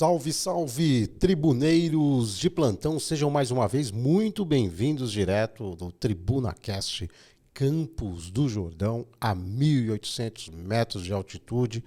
Salve, salve, tribuneiros de plantão, sejam mais uma vez muito bem-vindos direto do TribunaCast Campos do Jordão, a 1.800 metros de altitude.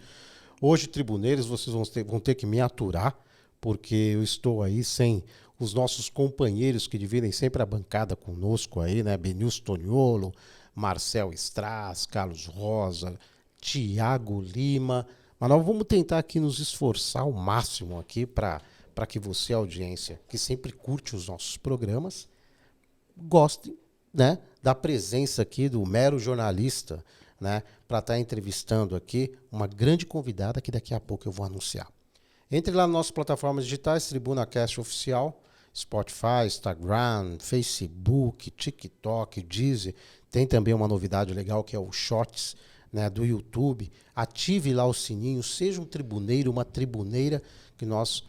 Hoje, tribuneiros, vocês vão ter que me aturar, porque eu estou aí sem os nossos companheiros que dividem sempre a bancada conosco aí, né? Benilson Toniolo, Marcel Stras, Carlos Rosa, Tiago Lima. Mas nós vamos tentar aqui nos esforçar ao máximo aqui para que você, audiência, que sempre curte os nossos programas, goste, né, da presença aqui do mero jornalista, né, para estar entrevistando aqui uma grande convidada que daqui a pouco eu vou anunciar. Entre lá nas nossas plataformas digitais, TribunaCast Oficial, Spotify, Instagram, Facebook, TikTok, Deezer. Tem também uma novidade legal que é o Shorts, né, do YouTube. Ative lá o sininho, seja um tribuneiro, uma tribuneira, que nós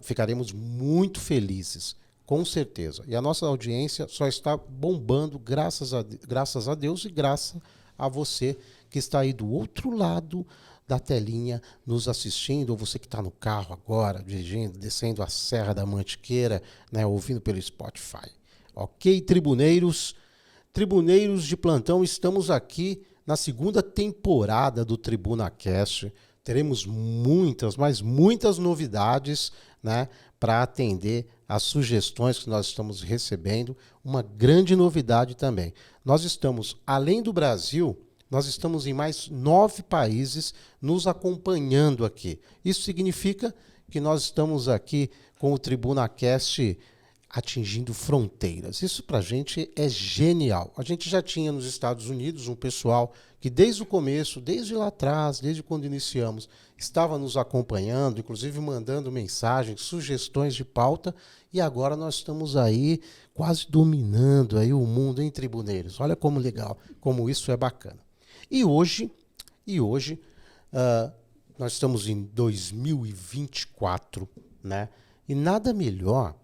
ficaremos muito felizes, com certeza. E a nossa audiência só está bombando graças a Deus e graças a você que está aí do outro lado da telinha nos assistindo, ou você que está no carro agora, dirigindo, descendo a Serra da Mantiqueira, né, ouvindo pelo Spotify. Ok, tribuneiros? Tribuneiros de plantão, estamos aqui na segunda temporada do TribunaCast. Teremos muitas, mas muitas novidades, né, para atender às sugestões que nós estamos recebendo. Uma grande novidade também. Nós estamos, além do Brasil, nós estamos em mais 9 países nos acompanhando aqui. Isso significa que nós estamos aqui com o TribunaCast atingindo fronteiras. Isso para a gente é genial. A gente já tinha nos Estados Unidos um pessoal que desde o começo, desde lá atrás, desde quando iniciamos, estava nos acompanhando, inclusive mandando mensagens, sugestões de pauta, e agora nós estamos aí quase dominando aí o mundo em tribuneiros. Olha como legal, como isso é bacana. E hoje nós estamos em 2024, né? E nada melhor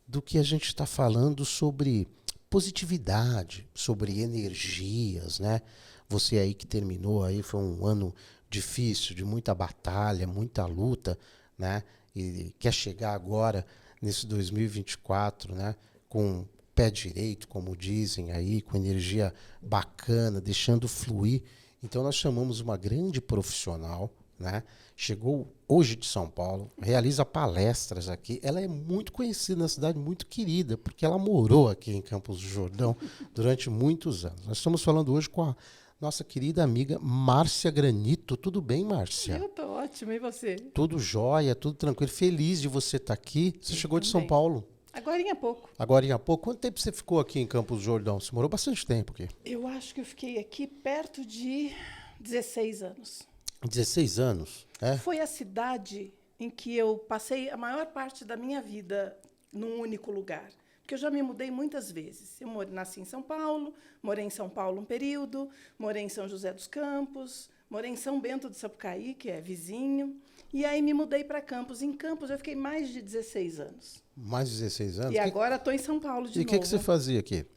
do que a gente está falando sobre positividade, sobre energias, né? Você aí que terminou aí, foi um ano difícil, de muita batalha, muita luta, né? E quer chegar agora, nesse 2024, né? Com pé direito, como dizem aí, com energia bacana, deixando fluir. Então nós chamamos uma grande profissional, né? Chegou hoje de São Paulo, realiza palestras aqui. Ela é muito conhecida na cidade, muito querida, porque ela morou aqui em Campos do Jordão durante muitos anos. Nós estamos falando hoje com a nossa querida amiga Márcia Granito. Tudo bem, Márcia? Eu tô ótima, e você? Tudo jóia, tudo tranquilo. Feliz de você estar aqui. Você chegou de São Também. Paulo? Agorinha há pouco. Agorinha há pouco. Quanto tempo você ficou aqui em Campos do Jordão? Você morou bastante tempo aqui. Eu acho que eu fiquei aqui perto de 16 anos. 16 anos, é? Foi a cidade em que eu passei a maior parte da minha vida num único lugar. Porque eu já me mudei muitas vezes. Eu nasci em São Paulo, morei em São Paulo um período, morei em São José dos Campos, morei em São Bento do Sapucaí, que é vizinho, e aí me mudei para Campos. Em Campos eu fiquei mais de 16 anos. Mais de 16 anos? E agora estou em São Paulo de novo. E o que você fazia aqui?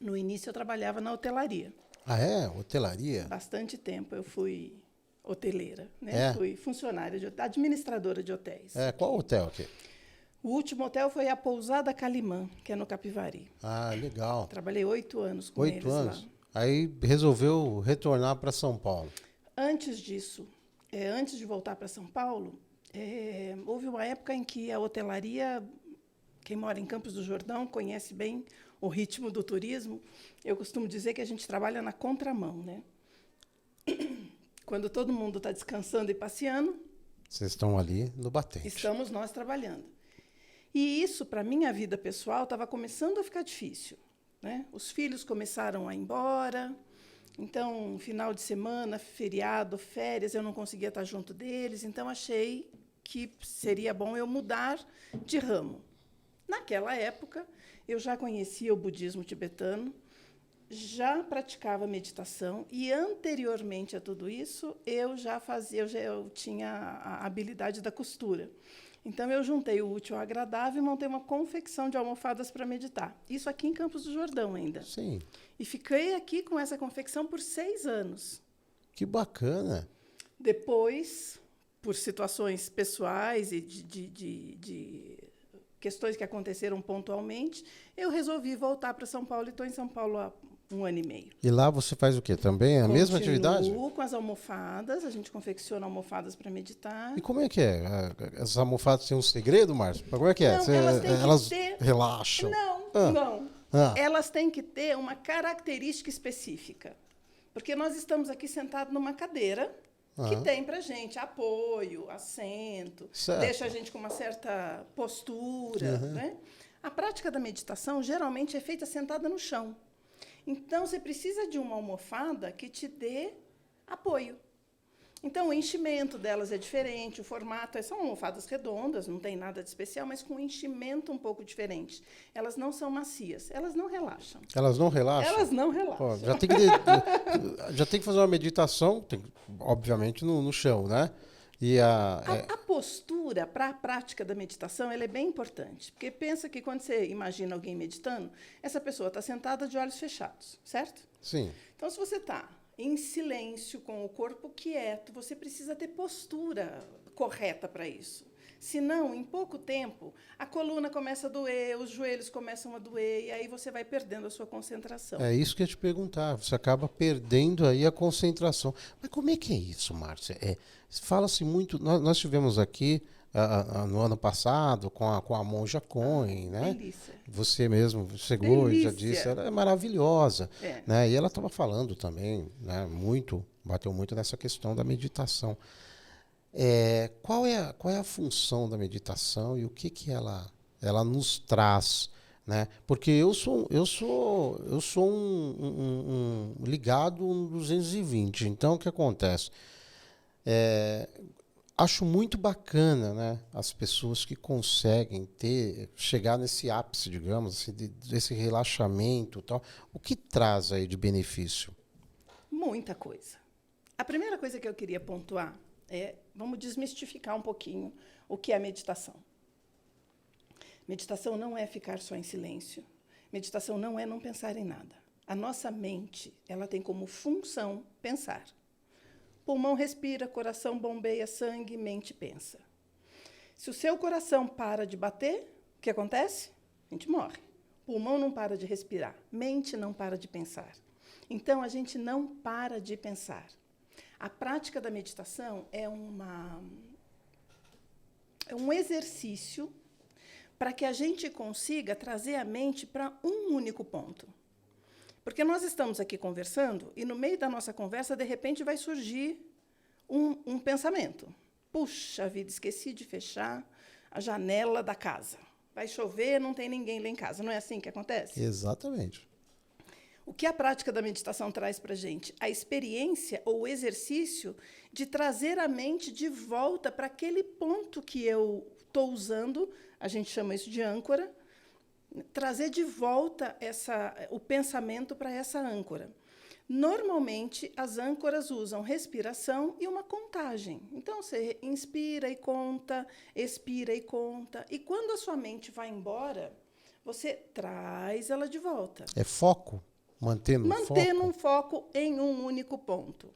No início eu trabalhava na hotelaria. Ah, é? Hotelaria? Bastante tempo eu fui hoteleira, né? É. Fui funcionária, administradora de hotéis. É, qual hotel aqui? O último hotel foi a Pousada Calimã, que é no Capivari. Ah, legal. Trabalhei 8 anos com 8 eles anos? lá. Aí resolveu retornar para São Paulo. Antes disso, antes de voltar para São Paulo, houve uma época em que a hotelaria, quem mora em Campos do Jordão conhece bem o ritmo do turismo. Eu costumo dizer que a gente trabalha na contramão, né? Quando todo mundo está descansando e passeando, vocês estão ali no batente. Estamos nós trabalhando. E isso, para a minha vida pessoal, estava começando a ficar difícil, né? Os filhos começaram a ir embora, então, final de semana, feriado, férias, eu não conseguia estar junto deles, então achei que seria bom eu mudar de ramo. Naquela época, eu já conhecia o budismo tibetano, já praticava meditação e, anteriormente a tudo isso, eu tinha a habilidade da costura. Então, eu juntei o útil ao agradável e montei uma confecção de almofadas para meditar. Isso aqui em Campos do Jordão ainda. Sim. E fiquei aqui com essa confecção por 6 anos. Que bacana. Depois, por situações pessoais e de questões que aconteceram pontualmente, eu resolvi voltar para São Paulo e estou em São Paulo há 1 ano e meio. E lá você faz o quê? Também a mesma atividade? Continuo com as almofadas, a gente confecciona almofadas para meditar. E como é que é? Essas almofadas têm um segredo, Márcio? Como é que é? Não, elas têm que ter... relaxam? Não. Elas têm que ter uma característica específica. Porque nós estamos aqui sentados numa cadeira que tem para a gente apoio, assento, deixa a gente com uma certa postura. Né? A prática da meditação geralmente é feita sentada no chão. Então, você precisa de uma almofada que te dê apoio. Então, o enchimento delas é diferente, o formato... São almofadas redondas, não tem nada de especial, mas com um enchimento um pouco diferente. Elas não são macias, elas não relaxam. Elas não relaxam? Elas não relaxam. Pô, já tem que fazer uma meditação, obviamente, no chão, né? E a postura para a prática da meditação ela é bem importante. Porque pensa que quando você imagina alguém meditando, essa pessoa está sentada de olhos fechados, certo? Sim. Então, se você está em silêncio, com o corpo quieto, você precisa ter postura correta para isso. Senão, em pouco tempo, a coluna começa a doer, os joelhos começam a doer, e aí você vai perdendo a sua concentração. É isso que eu ia te perguntar. Você acaba perdendo aí a concentração. Mas como é que é isso, Márcia? Fala-se muito... Nós tivemos aqui, no ano passado, com a monja Cohen, né? Delícia. Você mesmo chegou e já disse, ela é maravilhosa. Né? E ela estava falando também, né, bateu muito nessa questão da meditação. Qual é a função da meditação e o que ela nos traz, né? Porque eu sou um ligado no 220. Então o que acontece? Acho muito bacana, né, as pessoas que conseguem chegar nesse ápice, digamos, assim, desse relaxamento e tal. O que traz aí de benefício? Muita coisa. A primeira coisa que eu queria pontuar vamos desmistificar um pouquinho o que é meditação. Meditação não é ficar só em silêncio. Meditação não é não pensar em nada. A nossa mente, ela tem como função pensar. Pulmão respira, coração bombeia sangue, mente pensa. Se o seu coração para de bater, o que acontece? A gente morre. Pulmão não para de respirar, mente não para de pensar. Então, a gente não para de pensar. A prática da meditação é um exercício para que a gente consiga trazer a mente para um único ponto. Porque nós estamos aqui conversando e, no meio da nossa conversa, de repente, vai surgir um pensamento. Puxa vida, esqueci de fechar a janela da casa. Vai chover, não tem ninguém lá em casa. Não é assim que acontece? Exatamente. O que a prática da meditação traz para a gente? A experiência ou o exercício de trazer a mente de volta para aquele ponto que eu estou usando, a gente chama isso de âncora, trazer de volta o pensamento para essa âncora. Normalmente, as âncoras usam respiração e uma contagem. Então, você inspira e conta, expira e conta. E quando a sua mente vai embora, você traz ela de volta. É foco? Mantendo um foco em um único ponto.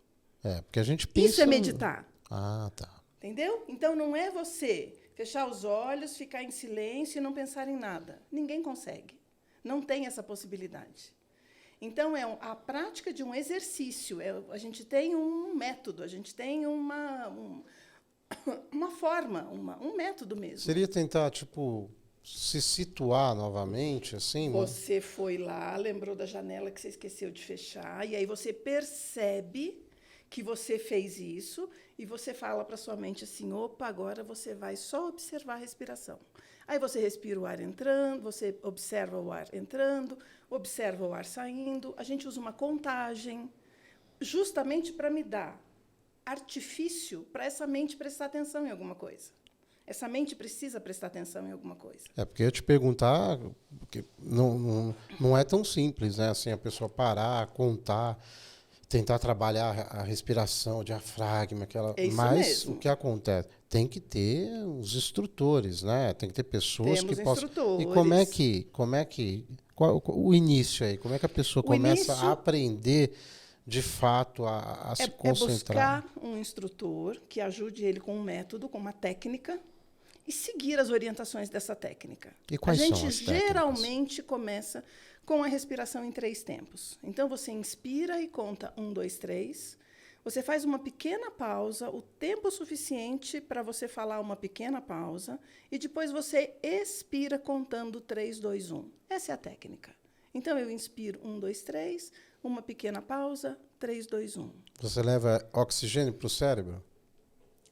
Porque a gente pensa... Isso é meditar. Ah, tá. Entendeu? Então, não é você fechar os olhos, ficar em silêncio e não pensar em nada. Ninguém consegue. Não tem essa possibilidade. Então, é a prática de um exercício. A gente tem um método, a gente tem uma forma, um método mesmo. Seria tentar, se situar novamente, assim? Você foi lá, lembrou da janela que você esqueceu de fechar, e aí você percebe que você fez isso, e você fala para sua mente assim, opa, agora você vai só observar a respiração. Aí você respira o ar entrando, você observa o ar entrando, observa o ar saindo. A gente usa uma contagem, justamente para me dar artifício para essa mente prestar atenção em alguma coisa. Essa mente precisa prestar atenção em alguma coisa. Porque eu ia te perguntar, porque não é tão simples, né? Assim, a pessoa parar, contar, tentar trabalhar a respiração, o diafragma, mas mesmo. O que acontece? Tem que ter os instrutores, né? Tem que ter pessoas que possam... Instrutores. E qual o início aí? Como é que a pessoa começa a aprender de fato, a se É concentrar? buscar um instrutor que ajude ele com um método, com uma técnica, e seguir as orientações dessa técnica. E A quais são gente as técnicas? geralmente começa com a respiração em 3 tempos. Então, você inspira e conta 1, 2, 3. Você faz uma pequena pausa, o tempo suficiente para você falar uma pequena pausa, e depois você expira contando 3, 2, 1. Essa é a técnica. Então, eu inspiro 1, 2, 3, uma pequena pausa, 3, 2, 1. Você leva oxigênio para o cérebro?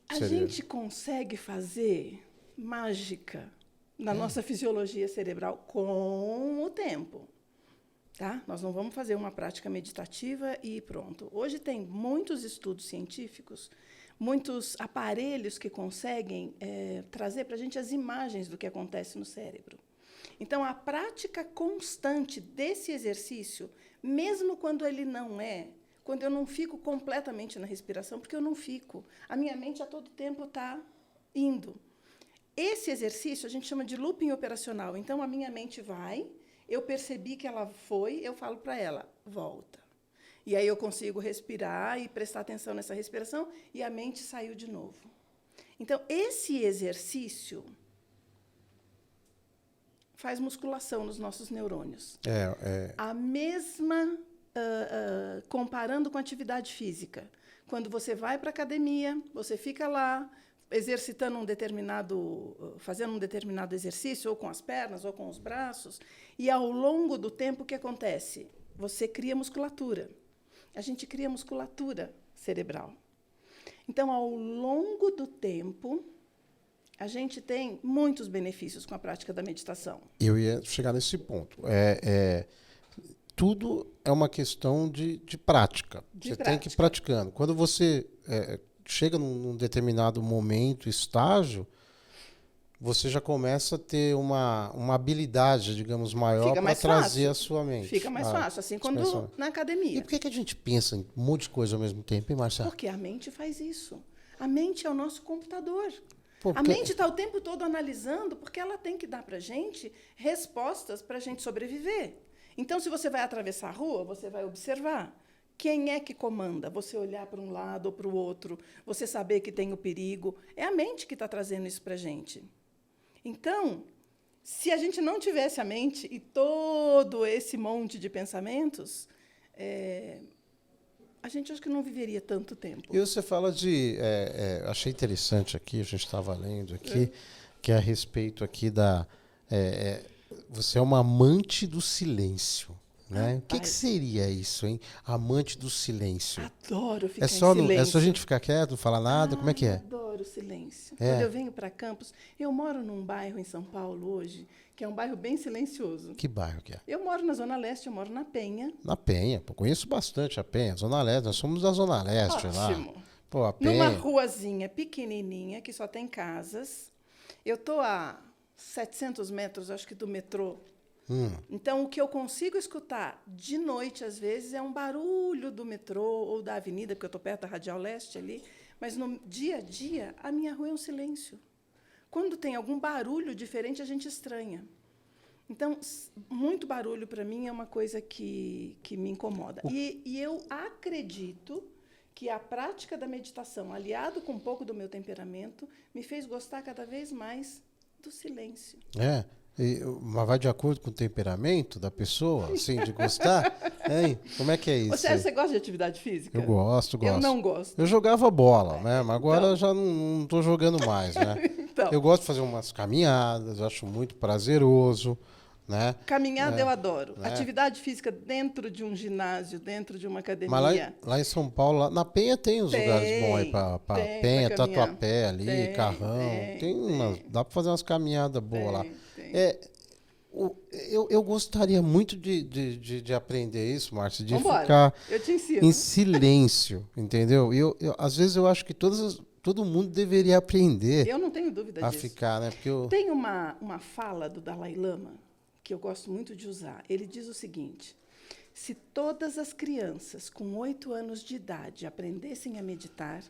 A gente consegue fazer mágica na nossa fisiologia cerebral com o tempo. Tá? Nós não vamos fazer uma prática meditativa e pronto. Hoje tem muitos estudos científicos, muitos aparelhos que conseguem trazer para a gente as imagens do que acontece no cérebro. Então, a prática constante desse exercício, mesmo quando ele não quando eu não fico completamente na respiração, porque eu não fico, a minha mente a todo tempo está indo. Esse exercício a gente chama de looping operacional. Então, a minha mente vai, eu percebi que ela foi, eu falo para ela, volta. E aí eu consigo respirar e prestar atenção nessa respiração, e a mente saiu de novo. Então, esse exercício faz musculação nos nossos neurônios. A mesma, comparando com a atividade física. Quando você vai para a academia, você fica lá, exercitando fazendo um determinado exercício, ou com as pernas, ou com os braços, e ao longo do tempo, o que acontece? Você cria musculatura. A gente cria musculatura cerebral. Então, ao longo do tempo, a gente tem muitos benefícios com a prática da meditação. Eu ia chegar nesse ponto. Tudo é uma questão de prática. Tem que ir praticando. Quando você chega num determinado momento, estágio, você já começa a ter uma habilidade, digamos, maior para trazer a sua mente. Fica mais fácil, assim quando na academia. E por que a gente pensa em um monte de coisa ao mesmo tempo, hein, Marcelo? Porque a mente faz isso. A mente é o nosso computador. A mente está o tempo todo analisando, porque ela tem que dar para a gente respostas para a gente sobreviver. Então, se você vai atravessar a rua, você vai observar. Quem é que comanda? Você olhar para um lado ou para o outro, você saber que tem o perigo. É a mente que está trazendo isso para a gente. Então, se a gente não tivesse a mente e todo esse monte de pensamentos, a gente acho que não viveria tanto tempo. E você fala achei interessante aqui, a gente estava lendo aqui, que é a respeito aqui você é uma amante do silêncio. Né? O que seria isso, hein? Amante do silêncio. Adoro ficar em silêncio. É só a gente ficar quieto, não falar nada? Como é que é? Adoro o silêncio. Quando eu venho para Campos, eu moro num bairro em São Paulo hoje, que é um bairro bem silencioso. Que bairro que é? Eu moro na Zona Leste, eu moro na Penha. Na Penha, pô, conheço bastante a Penha, Zona Leste, nós somos da Zona Leste. Ótimo. Lá. Pô, a Penha. Numa ruazinha pequenininha, que só tem casas. Eu estou a 700 metros, acho que, do metrô. Então, o que eu consigo escutar de noite, às vezes, é um barulho do metrô ou da avenida, porque eu estou perto da Radial Leste ali, mas no dia a dia, a minha rua é um silêncio. Quando tem algum barulho diferente, a gente estranha. Então, muito barulho, para mim, é uma coisa que me incomoda. E eu acredito que a prática da meditação, aliado com um pouco do meu temperamento, me fez gostar cada vez mais do silêncio. Mas vai de acordo com o temperamento da pessoa, assim, de gostar? Hein? Como é que é isso? Você gosta de atividade física? Eu gosto. Eu não gosto. Eu jogava bola, né? Mas agora eu já não estou jogando mais, né? Então, eu gosto de fazer umas caminhadas, acho muito prazeroso, né? Caminhada eu adoro. Atividade física dentro de um ginásio, dentro de uma academia. Mas lá em São Paulo, na Penha tem os lugares bons aí para Penha, Tatuapé ali, Carrão. Dá para fazer umas caminhadas boas lá. Eu gostaria muito de aprender isso, Márcia, de ficar em silêncio, entendeu? Às vezes eu acho que todo mundo deveria aprender. Eu não tenho dúvida disso. Ficar, né? Porque Tem uma fala do Dalai Lama que eu gosto muito de usar. Ele diz o seguinte: se todas as crianças com 8 anos de idade aprendessem a meditar,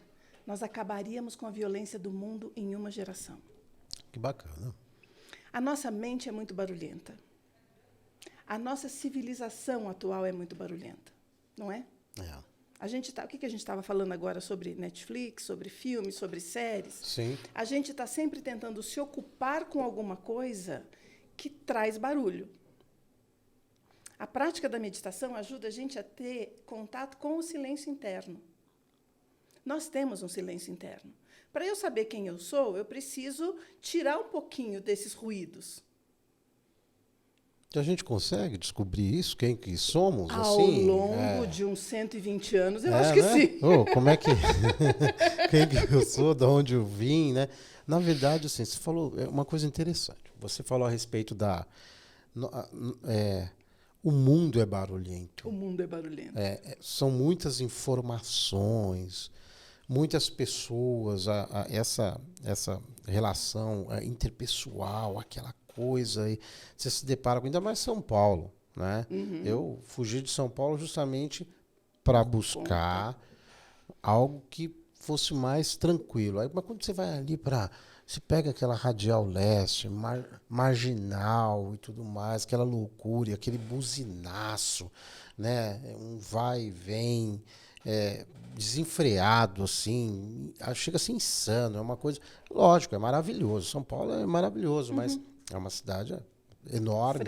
nós acabaríamos com a violência do mundo em uma geração. Que bacana. A nossa mente é muito barulhenta. A nossa civilização atual é muito barulhenta, não é? O que a gente estava falando agora sobre Netflix, sobre filmes, sobre séries? Sim. A gente está sempre tentando se ocupar com alguma coisa que traz barulho. A prática da meditação ajuda a gente a ter contato com o silêncio interno. Nós temos um silêncio interno. Para eu saber quem eu sou, eu preciso tirar um pouquinho desses ruídos. A gente consegue descobrir isso, quem que somos? Ao assim? longo de uns 120 anos, eu acho que né? sim. Como é que... quem que eu sou, de onde eu vim, né? Na verdade, assim, você falou uma coisa interessante. Você falou a respeito da... o mundo é barulhento. O mundo é barulhento. São muitas informações, muitas pessoas, essa relação interpessoal, aquela coisa, e você se depara com, ainda mais São Paulo, né? Eu fugi de São Paulo justamente para buscar algo que fosse mais tranquilo. Aí, mas quando você vai ali você pega aquela Radial Leste, Marginal e tudo mais, aquela loucura, aquele buzinaço, né? Um vai e vem, desenfreado, assim, chega a ser insano, é uma coisa... Lógico, é maravilhoso, São Paulo é maravilhoso, mas é uma cidade enorme,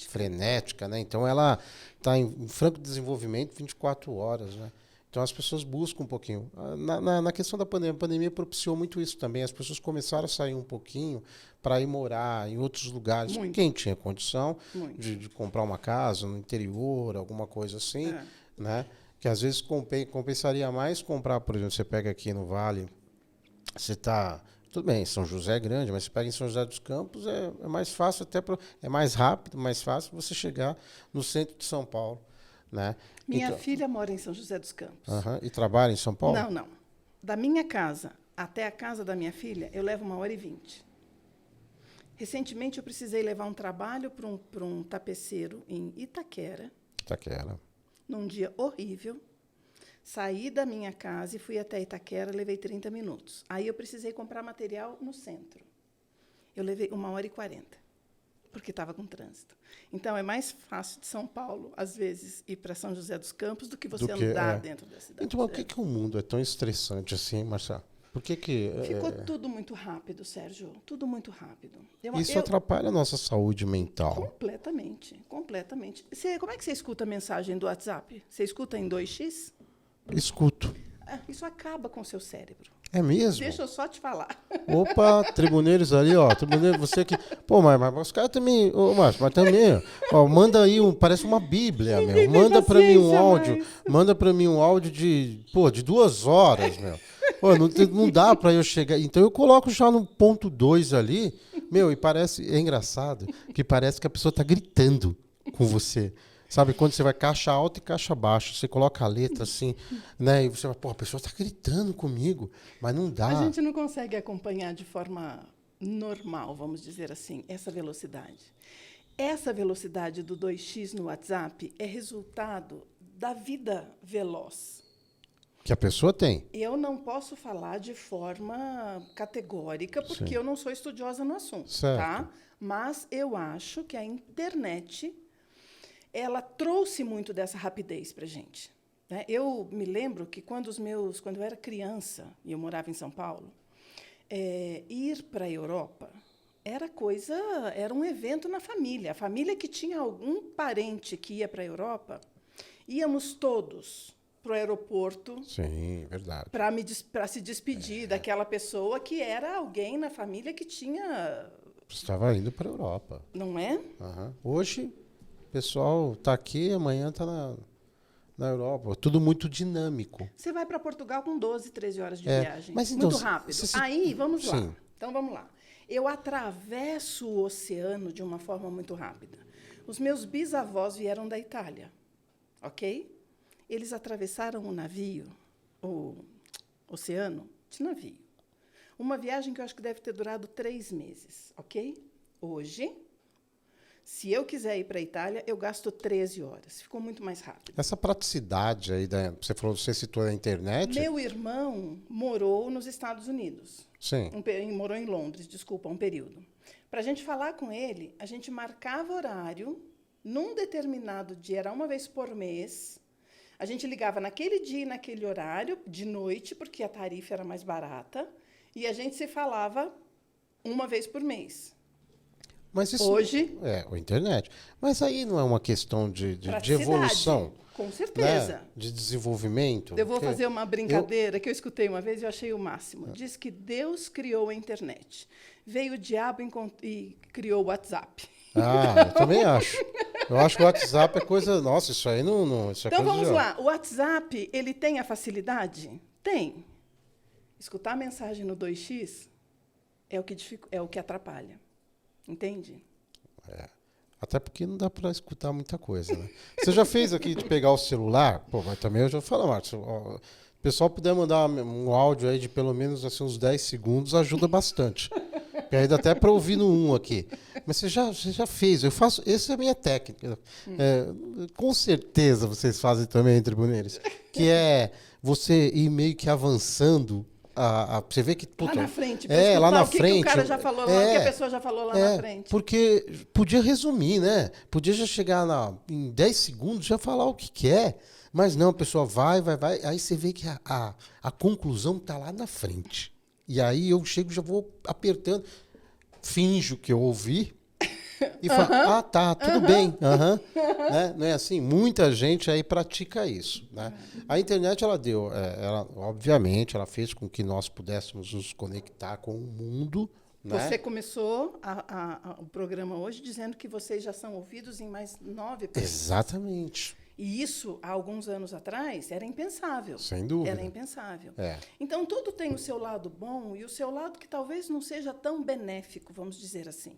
frenética, né? Então ela está em franco desenvolvimento 24 horas, né? Então as pessoas buscam um pouquinho. Na questão da pandemia, a pandemia propiciou muito isso também. As pessoas começaram a sair um pouquinho para ir morar em outros lugares. Muito. Quem tinha condição de comprar uma casa no interior, alguma coisa assim, né? Que às vezes compensaria mais comprar, por exemplo, você pega aqui no Vale, você está... Tudo bem, São José é grande, mas você pega em São José dos Campos, é mais fácil, é mais rápido, mais fácil você chegar no centro de São Paulo, né? Minha filha mora em São José dos Campos. E trabalha em São Paulo? Não. Da minha casa até a casa da minha filha, eu levo 1h20. Recentemente, eu precisei levar um trabalho para um tapeceiro em Itaquera. Num dia horrível. Saí da minha casa e fui até Itaquera, levei 30 minutos. Aí eu precisei comprar material no centro. Eu levei 1h40, porque estava com trânsito. Então, é mais fácil de São Paulo, às vezes, ir para São José dos Campos do que você andar dentro da cidade. Então, por que o mundo é tão estressante assim, Marcela? Por que Ficou tudo muito rápido, Sérgio. Tudo muito rápido. Isso atrapalha a nossa saúde mental. Completamente. Como é que você escuta a mensagem do WhatsApp? Você escuta em 2x? Escuto. Isso acaba com o seu cérebro. É mesmo? Deixa eu só te falar. Opa, tribuneiros ali, ó. Tribuneiro, você que... Pô, mas os caras também... Márcio, mas também... Ó, manda aí parece uma bíblia, meu. Manda pra mim um áudio. Manda pra mim um áudio de 2 horas, meu. Pô, não dá pra eu chegar... Então eu coloco já no ponto 2 ali, meu, e parece... É engraçado que parece que a pessoa tá gritando com você. Sabe, quando você vai caixa alta e caixa baixa, você coloca a letra assim, né? E você vai, pô, a pessoa está gritando comigo, mas não dá. A gente não consegue acompanhar de forma normal, vamos dizer assim, essa velocidade. Essa velocidade do 2x no WhatsApp é resultado da vida veloz. Que a pessoa tem. Eu não posso falar de forma categórica, porque Sim. eu não sou estudiosa no assunto, certo. Tá? Mas eu acho que a internet... ela trouxe muito dessa rapidez para a gente. Né? Eu me lembro que quando eu era criança, e eu morava em São Paulo, ir para a Europa era um evento na família. A família que tinha algum parente que ia para a Europa, íamos todos para o aeroporto. Sim, verdade. Para se despedir daquela pessoa que era alguém na família que tinha... Estava indo para a Europa. Não é? Hoje... O pessoal está aqui, amanhã está na Europa. Tudo muito dinâmico. Você vai para Portugal com 12, 13 horas de viagem. Mas então, muito rápido. Aí, vamos lá. Então, vamos lá. Eu atravesso o oceano de uma forma muito rápida. Os meus bisavós vieram da Itália, ok? Eles atravessaram o oceano, de navio. Uma viagem que eu acho que deve ter durado 3 meses, ok? Hoje... se eu quiser ir para a Itália, eu gasto 13 horas. Ficou muito mais rápido. Essa praticidade aí, você citou a internet. Meu irmão morou nos Estados Unidos. Sim. Morou em Londres, desculpa, um período. Para a gente falar com ele, a gente marcava horário, num determinado dia, era uma vez por mês, A gente ligava naquele dia e naquele horário, de noite, porque a tarifa era mais barata, e a gente se falava uma vez por mês. Mas isso Hoje, é a internet. Mas aí não é uma questão de praticidade, evolução, com certeza. né? De desenvolvimento. Eu vou Porque fazer uma brincadeira que eu escutei uma vez e eu achei o máximo. Diz que Deus criou a internet. Veio o diabo e criou o WhatsApp. eu também acho. Eu acho que o WhatsApp é coisa. Nossa, isso aí não isso é Então coisa vamos de- lá. O WhatsApp, ele tem a facilidade? Tem. Escutar a mensagem no 2x é o que atrapalha. Entende? Até porque não dá para escutar muita coisa, né? Você já fez aqui de pegar o celular? Pô, mas também eu já falo, Márcio. Ó, o pessoal puder mandar um áudio aí de pelo menos assim, uns 10 segundos, ajuda bastante. Porque aí dá até para ouvir no 1 aqui. Mas você já fez, eu faço. Essa é a minha técnica. Com certeza vocês fazem também, tribuneiros. Que é você ir meio que avançando. Você vê que. Puta, Lá na frente, pra lá escutar na o que frente. o cara já falou lá, o que a pessoa já falou lá na frente. Porque podia resumir, né? Podia já chegar em 10 segundos, já falar o que quer. Mas não, a pessoa vai. Aí você vê que a conclusão está lá na frente. E aí eu chego, já vou apertando, finjo que eu ouvi e falo, tá, tudo bem. Né? Não é assim? Muita gente aí pratica isso. Né? A internet, obviamente, ela fez com que nós pudéssemos nos conectar com o mundo. Né? Você começou o programa hoje dizendo que vocês já são ouvidos em mais 9 países. Exatamente. E isso, há alguns anos atrás, era impensável. Sem dúvida. Era impensável. É. Então, tudo tem o seu lado bom e o seu lado que talvez não seja tão benéfico, vamos dizer assim.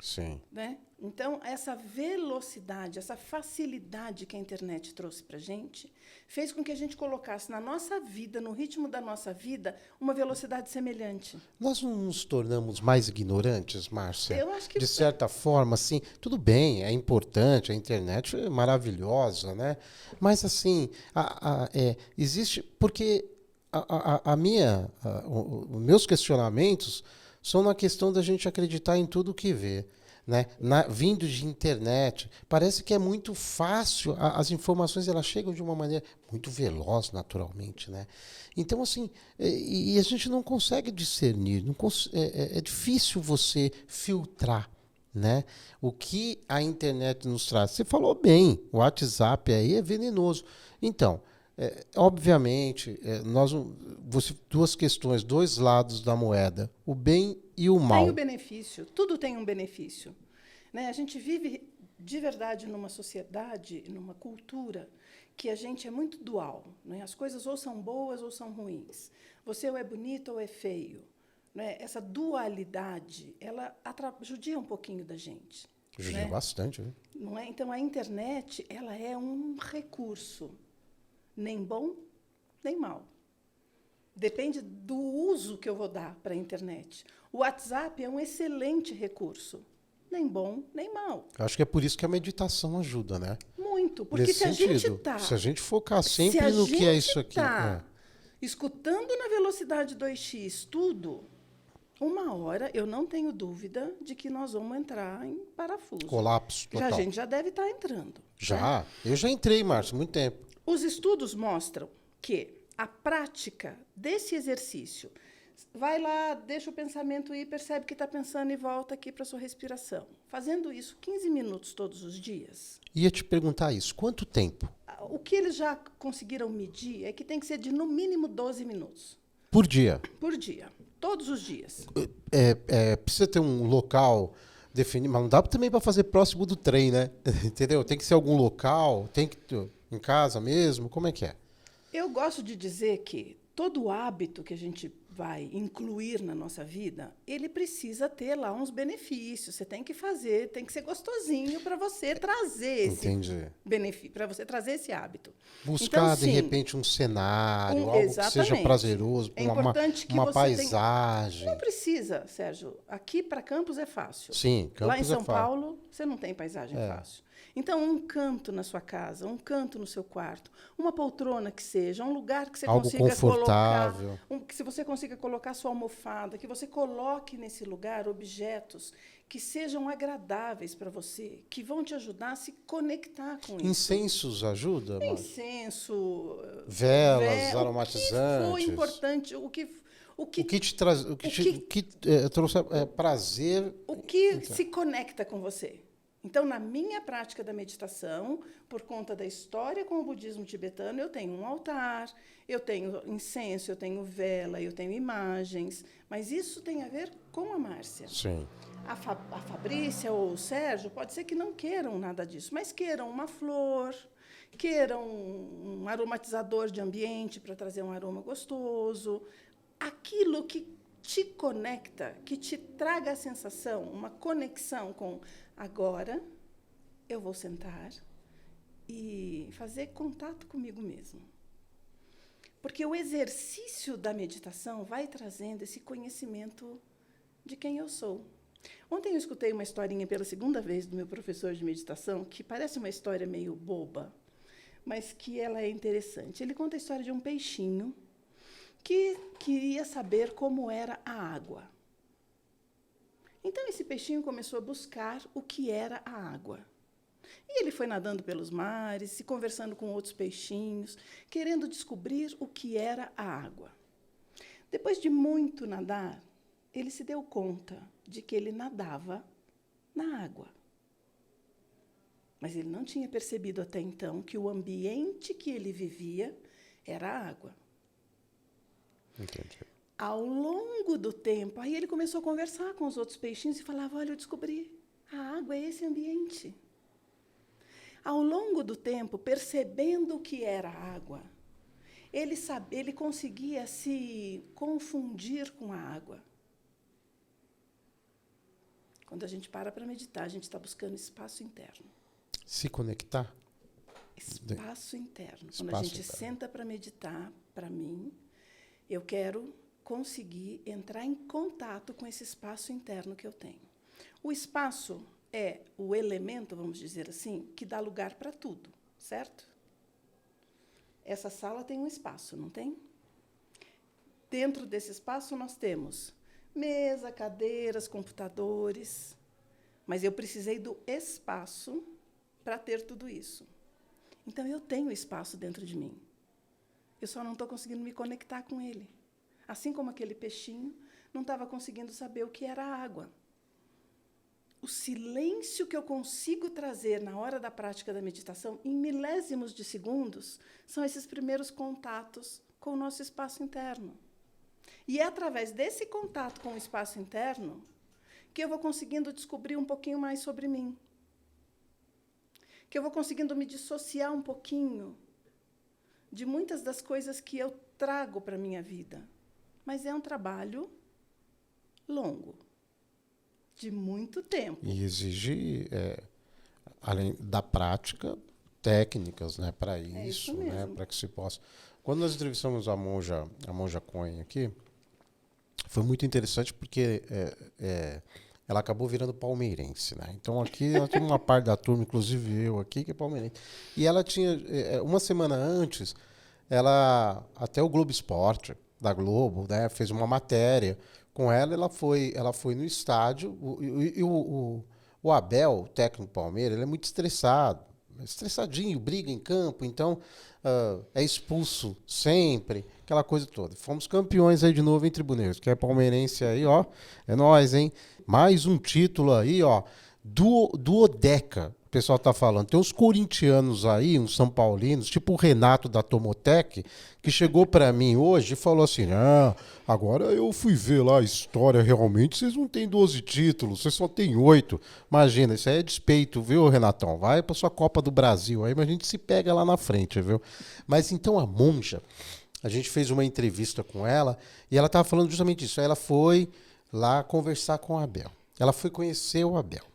Sim. Né? Então, essa velocidade, essa facilidade que a internet trouxe para a gente, fez com que a gente colocasse na nossa vida, no ritmo da nossa vida, uma velocidade semelhante. Nós não nos tornamos mais ignorantes, Márcia? Eu acho que de certa forma, assim, tudo bem, é importante, a internet é maravilhosa, né? Mas, assim, existe... Porque os meus questionamentos são na questão da gente acreditar em tudo que vê. Né? Vindo de internet, parece que é muito fácil, as informações elas chegam de uma maneira muito veloz, naturalmente. Né? Então, assim, e a gente não consegue discernir, é difícil você filtrar. Né? O que a internet nos traz. Você falou bem, o WhatsApp aí é venenoso. Então, obviamente, duas questões, dois lados da moeda, o bem e o mal. Tem o benefício, tudo tem um benefício. Né? A gente vive de verdade numa sociedade, numa cultura, que a gente é muito dual. Né? As coisas ou são boas ou são ruins. Você ou é bonito ou é feio. Né? Essa dualidade, ela judia um pouquinho da gente. Judia bastante. Né? Não é? Então, a internet ela é um recurso. Nem bom, nem mal. Depende do uso que eu vou dar para a internet. O WhatsApp é um excelente recurso. Nem bom, nem mal. Acho que é por isso que a meditação ajuda, né? Muito. Porque Nesse sentido, se a gente focar sempre no que é isso aqui. Escutando na velocidade 2x tudo, uma hora, eu não tenho dúvida de que nós vamos entrar em parafuso. Colapso total. A gente já deve estar entrando. Já? Né? Eu já entrei, Márcio, muito tempo. Os estudos mostram que a prática desse exercício, vai lá, deixa o pensamento ir, percebe que está pensando e volta aqui para a sua respiração. Fazendo isso 15 minutos todos os dias. Ia te perguntar isso, quanto tempo? O que eles já conseguiram medir é que tem que ser de, no mínimo, 12 minutos. Por dia? Por dia. Todos os dias. Precisa ter um local definido, mas não dá também para fazer próximo do trem, né? Entendeu? Tem que ser algum local, tem que em casa mesmo, como é que é? Eu gosto de dizer que todo hábito que a gente vai incluir na nossa vida, ele precisa ter lá uns benefícios. Você tem que fazer, tem que ser gostosinho para você trazer esse benefício, para você trazer esse hábito. Buscar, então, de repente, um cenário, algo que seja prazeroso, uma paisagem. Não precisa, Sérgio. Aqui para Campos é fácil. Sim, Campos lá em São Paulo, você não tem paisagem fácil. Então, um canto na sua casa, um canto no seu quarto, uma poltrona que seja, um lugar que você algo consiga confortável. colocar, que você consiga colocar sua almofada, que você coloque nesse lugar objetos que sejam agradáveis para você, que vão te ajudar a se conectar com isso. Incensos ajuda, Márcia? Incenso, Velas, o aromatizantes. que foi importante, o que te traz, trouxe prazer. O que se conecta com você. Então, na minha prática da meditação, por conta da história com o budismo tibetano, eu tenho um altar, eu tenho incenso, eu tenho vela, eu tenho imagens, mas isso tem a ver com a Márcia. Sim. A Fabrícia ou o Sérgio pode ser que não queiram nada disso, mas queiram uma flor, queiram um aromatizador de ambiente para trazer um aroma gostoso, aquilo que te conecta, que te traga a sensação, uma conexão com agora eu vou sentar e fazer contato comigo mesmo. Porque o exercício da meditação vai trazendo esse conhecimento de quem eu sou. Ontem eu escutei uma historinha pela segunda vez do meu professor de meditação, que parece uma história meio boba, mas que ela é interessante. Ele conta a história de um peixinho que queria saber como era a água. Então, esse peixinho começou a buscar o que era a água. E ele foi nadando pelos mares, se conversando com outros peixinhos, querendo descobrir o que era a água. Depois de muito nadar, ele se deu conta de que ele nadava na água. Mas ele não tinha percebido até então que o ambiente que ele vivia era a água. Entendi. Ao longo do tempo, aí ele começou a conversar com os outros peixinhos e falava, olha, eu descobri, a água é esse ambiente. Ao longo do tempo, percebendo o que era a água, ele conseguia se confundir com a água. Quando a gente para meditar, a gente está buscando espaço interno. Se conectar? Espaço interno. Espaço Quando a gente interno. senta para meditar, para mim, eu quero conseguir entrar em contato com esse espaço interno que eu tenho. O espaço é o elemento, vamos dizer assim, que dá lugar para tudo, certo? Essa sala tem um espaço, não tem? Dentro desse espaço nós temos mesa, cadeiras, computadores, mas eu precisei do espaço para ter tudo isso. Então, eu tenho espaço dentro de mim. Eu só não estou conseguindo me conectar com ele. Assim como aquele peixinho não estava conseguindo saber o que era a água. O silêncio que eu consigo trazer na hora da prática da meditação, em milésimos de segundos, são esses primeiros contatos com o nosso espaço interno. E é através desse contato com o espaço interno que eu vou conseguindo descobrir um pouquinho mais sobre mim. Que eu vou conseguindo me dissociar um pouquinho de muitas das coisas que eu trago para a minha vida. Mas é um trabalho longo, de muito tempo. E exige, além da prática, técnicas, né, para isso, né, para que se possa. Quando nós entrevistamos a monja Cohen aqui, foi muito interessante porque ela acabou virando palmeirense, né? Então aqui ela tem uma parte da turma, inclusive eu aqui, que é palmeirense. E ela tinha, uma semana antes, até o Globo Esporte da Globo, né, fez uma matéria com ela. Ela foi no estádio. O Abel, o técnico do Palmeiras, ele é muito estressadinho, briga em campo, então é expulso sempre, aquela coisa toda. Fomos campeões aí de novo em Tribuneiros, que é palmeirense aí, ó, é nóis, hein? Mais um título aí, ó, do Odeca. O pessoal tá falando. Tem uns corintianos aí, uns são paulinos, tipo o Renato da Tomotec, que chegou para mim hoje e falou assim, agora eu fui ver lá a história, realmente vocês não têm 12 títulos, vocês só têm 8. Imagina, isso aí é despeito, viu, Renatão? Vai pra sua Copa do Brasil aí, mas a gente se pega lá na frente, viu? Mas então a monja, a gente fez uma entrevista com ela e ela tava falando justamente isso. Aí ela foi lá conversar com o Abel. Ela foi conhecer o Abel.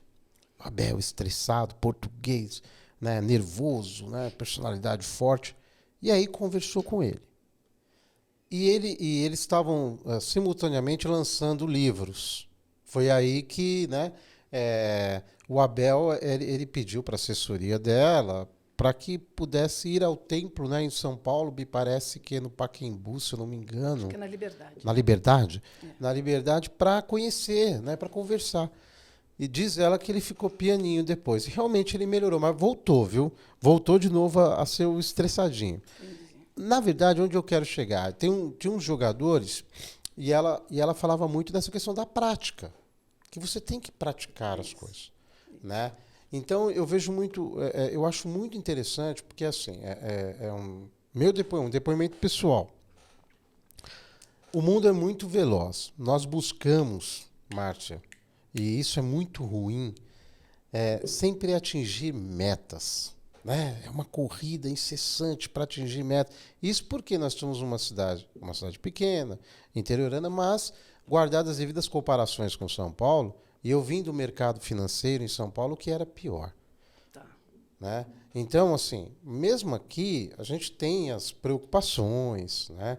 Abel estressado, português, né, nervoso, né, personalidade forte. E aí conversou com ele. E eles estavam simultaneamente lançando livros. Foi aí que, né, o Abel ele pediu para a assessoria dela para que pudesse ir ao templo, né, em São Paulo, me parece que é no Pacaembu, se eu não me engano. Acho que é na Liberdade. Na Liberdade? É. Na Liberdade, para conhecer, né, para conversar. E diz ela que ele ficou pianinho depois. E realmente ele melhorou, mas voltou, viu? Voltou de novo a ser o estressadinho. Entendi. Na verdade, onde eu quero chegar? Tinha uns jogadores e ela falava muito dessa questão da prática. Que você tem que praticar as coisas, né? Então eu vejo muito, eu acho muito interessante porque assim é um depoimento pessoal. O mundo é muito veloz. Nós buscamos, Márcia, e isso é muito ruim, sempre atingir metas, né? É uma corrida incessante para atingir metas. Isso porque nós temos uma cidade pequena, interiorana, mas guardadas as devidas comparações com São Paulo, e eu vim do mercado financeiro em São Paulo que era pior, Tá. né? Então, assim, mesmo aqui a gente tem as preocupações, né?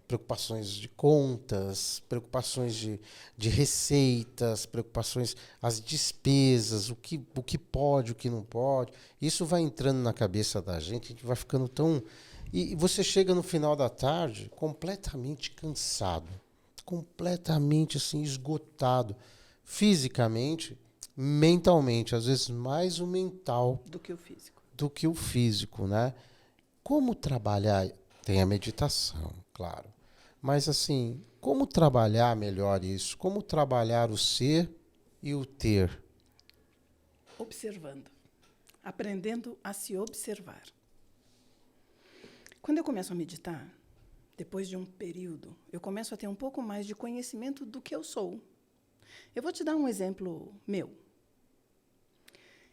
Preocupações de contas, preocupações de receitas, preocupações, as despesas, o que pode, o que não pode. Isso vai entrando na cabeça da gente, a gente vai ficando tão. E você chega no final da tarde completamente cansado, completamente assim, esgotado, fisicamente, mentalmente, às vezes mais o mental Do que o físico. do que o físico, né? Como trabalhar? Tem a meditação, claro. Mas assim, como trabalhar melhor isso? Como trabalhar o ser e o ter? Observando. Aprendendo a se observar. Quando eu começo a meditar, depois de um período, eu começo a ter um pouco mais de conhecimento do que eu sou. Eu vou te dar um exemplo meu.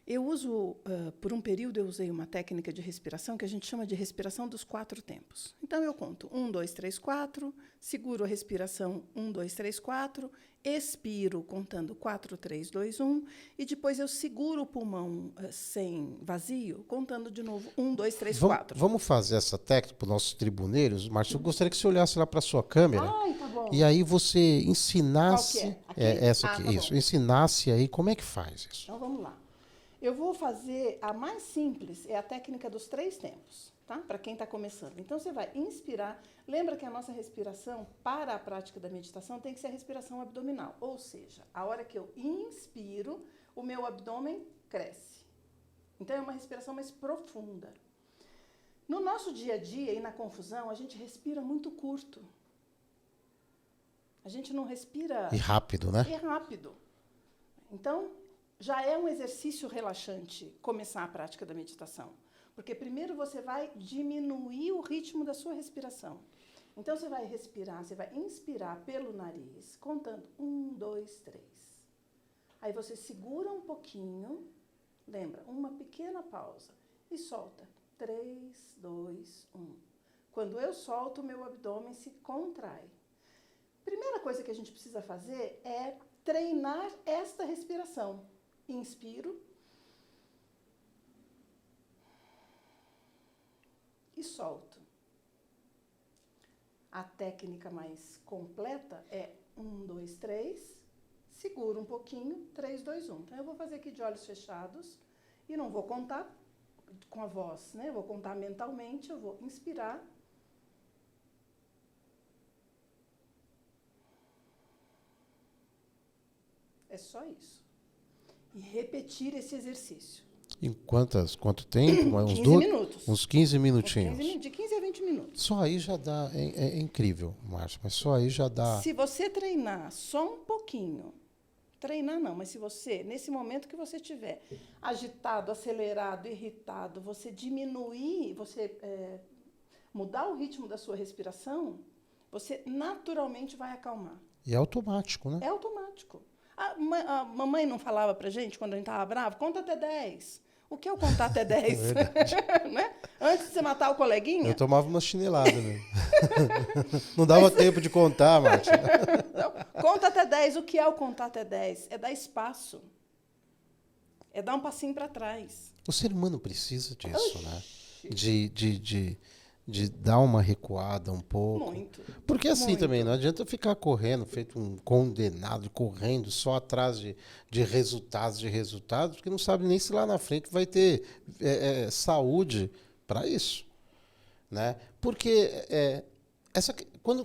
Eu uso, por um período, eu usei uma técnica de respiração que a gente chama de respiração dos 4 tempos. Então, eu conto 1, 2, 3, 4, seguro a respiração 1, 2, 3, 4, expiro contando 4, 3, 2, 1, e depois eu seguro o pulmão sem vazio, contando de novo 1, 2, 3, 4. Vamos fazer essa técnica para os nossos tribuneiros? Márcio, eu gostaria que você olhasse lá para a sua câmera. Ai, tá bom. E aí você ensinasse. Qual que é? Aqui? Essa Ah, aqui, tá isso. bom. Ensinasse aí como é que faz isso. Então, vamos lá. Eu vou fazer a mais simples, é a técnica dos 3 tempos, tá? Para quem está começando. Então, você vai inspirar. Lembra que a nossa respiração, para a prática da meditação, tem que ser a respiração abdominal. Ou seja, a hora que eu inspiro, o meu abdômen cresce. Então, é uma respiração mais profunda. No nosso dia a dia e na confusão, a gente respira muito curto. A gente não respira... E rápido, né? É rápido. Então, já é um exercício relaxante começar a prática da meditação. Porque primeiro você vai diminuir o ritmo da sua respiração. Então, você vai respirar, você vai inspirar pelo nariz, contando 1, 2, 3. Aí você segura um pouquinho, lembra, uma pequena pausa, e solta. 3, 2, 1. Quando eu solto, o meu abdômen se contrai. Primeira coisa que a gente precisa fazer é treinar esta respiração. Inspiro e solto. A técnica mais completa é 1, 2, 3, seguro um pouquinho, 3, 2, 1. Então, eu vou fazer aqui de olhos fechados e não vou contar com a voz, né? Eu vou contar mentalmente, eu vou inspirar. É só isso. E repetir esse exercício. Em quanto tempo? 15 minutos. Uns 15 minutinhos. De 15 a 20 minutos. Só aí já dá. É incrível, Márcio, mas só aí já dá. Se você treinar só um pouquinho, treinar não, mas se você, nesse momento que você estiver agitado, acelerado, irritado, você diminuir, você mudar o ritmo da sua respiração, você naturalmente vai acalmar. E é automático, né? É automático. A mamãe não falava pra gente, quando a gente estava bravo, conta até 10. O que é o contar até 10? Né? Antes de você matar o coleguinha? Eu tomava uma chinelada, né? Não dava tempo de contar, Márcia. Então, conta até 10. O que é o contar até 10? É dar espaço. É dar um passinho para trás. O ser humano precisa disso, né? De dar uma recuada um pouco. Muito. Porque assim Muito. também, não adianta ficar correndo, feito um condenado, correndo só atrás de resultados, porque não sabe nem se lá na frente vai ter saúde para isso. Né? Porque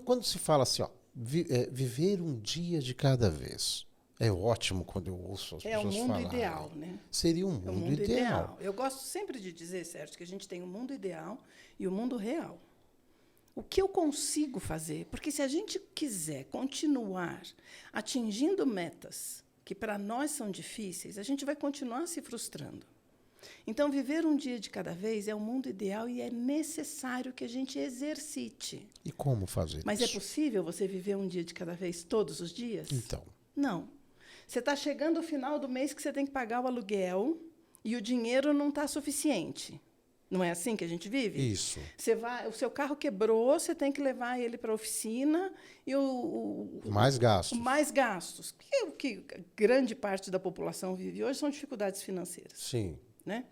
quando se fala assim, ó, viver um dia de cada vez, É ótimo quando eu ouço as É o pessoas mundo falarem. ideal, né? Seria um É o mundo mundo ideal. ideal. Eu gosto sempre de dizer, Sérgio, que a gente tem o mundo ideal e o mundo real. O que eu consigo fazer? Porque se a gente quiser continuar atingindo metas que para nós são difíceis, a gente vai continuar se frustrando. Então, viver um dia de cada vez é o mundo ideal e é necessário que a gente exercite. E como fazer Mas isso? é possível você viver um dia de cada vez todos os dias? Então, Não. Você está chegando ao final do mês que você tem que pagar o aluguel e o dinheiro não está suficiente. Não é assim que a gente vive? isso. O seu carro quebrou, você tem que levar ele para a oficina e Mais gastos. mais gastos. O que grande parte da população vive hoje são dificuldades financeiras. Sim. Né?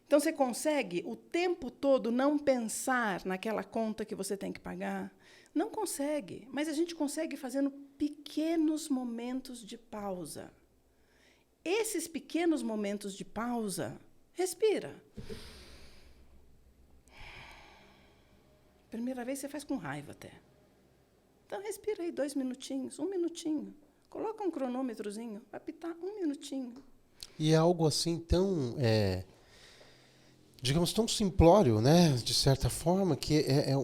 Então, você consegue o tempo todo não pensar naquela conta que você tem que pagar? Não consegue, mas a gente consegue fazendo pequenos momentos de pausa. Esses pequenos momentos de pausa, respira. Primeira vez você faz com raiva até. Então, respira aí 2 minutinhos, 1 minutinho. Coloca um cronômetrozinho, vai apitar 1 minutinho. E é algo assim tão, digamos, tão simplório, né? De certa forma, que é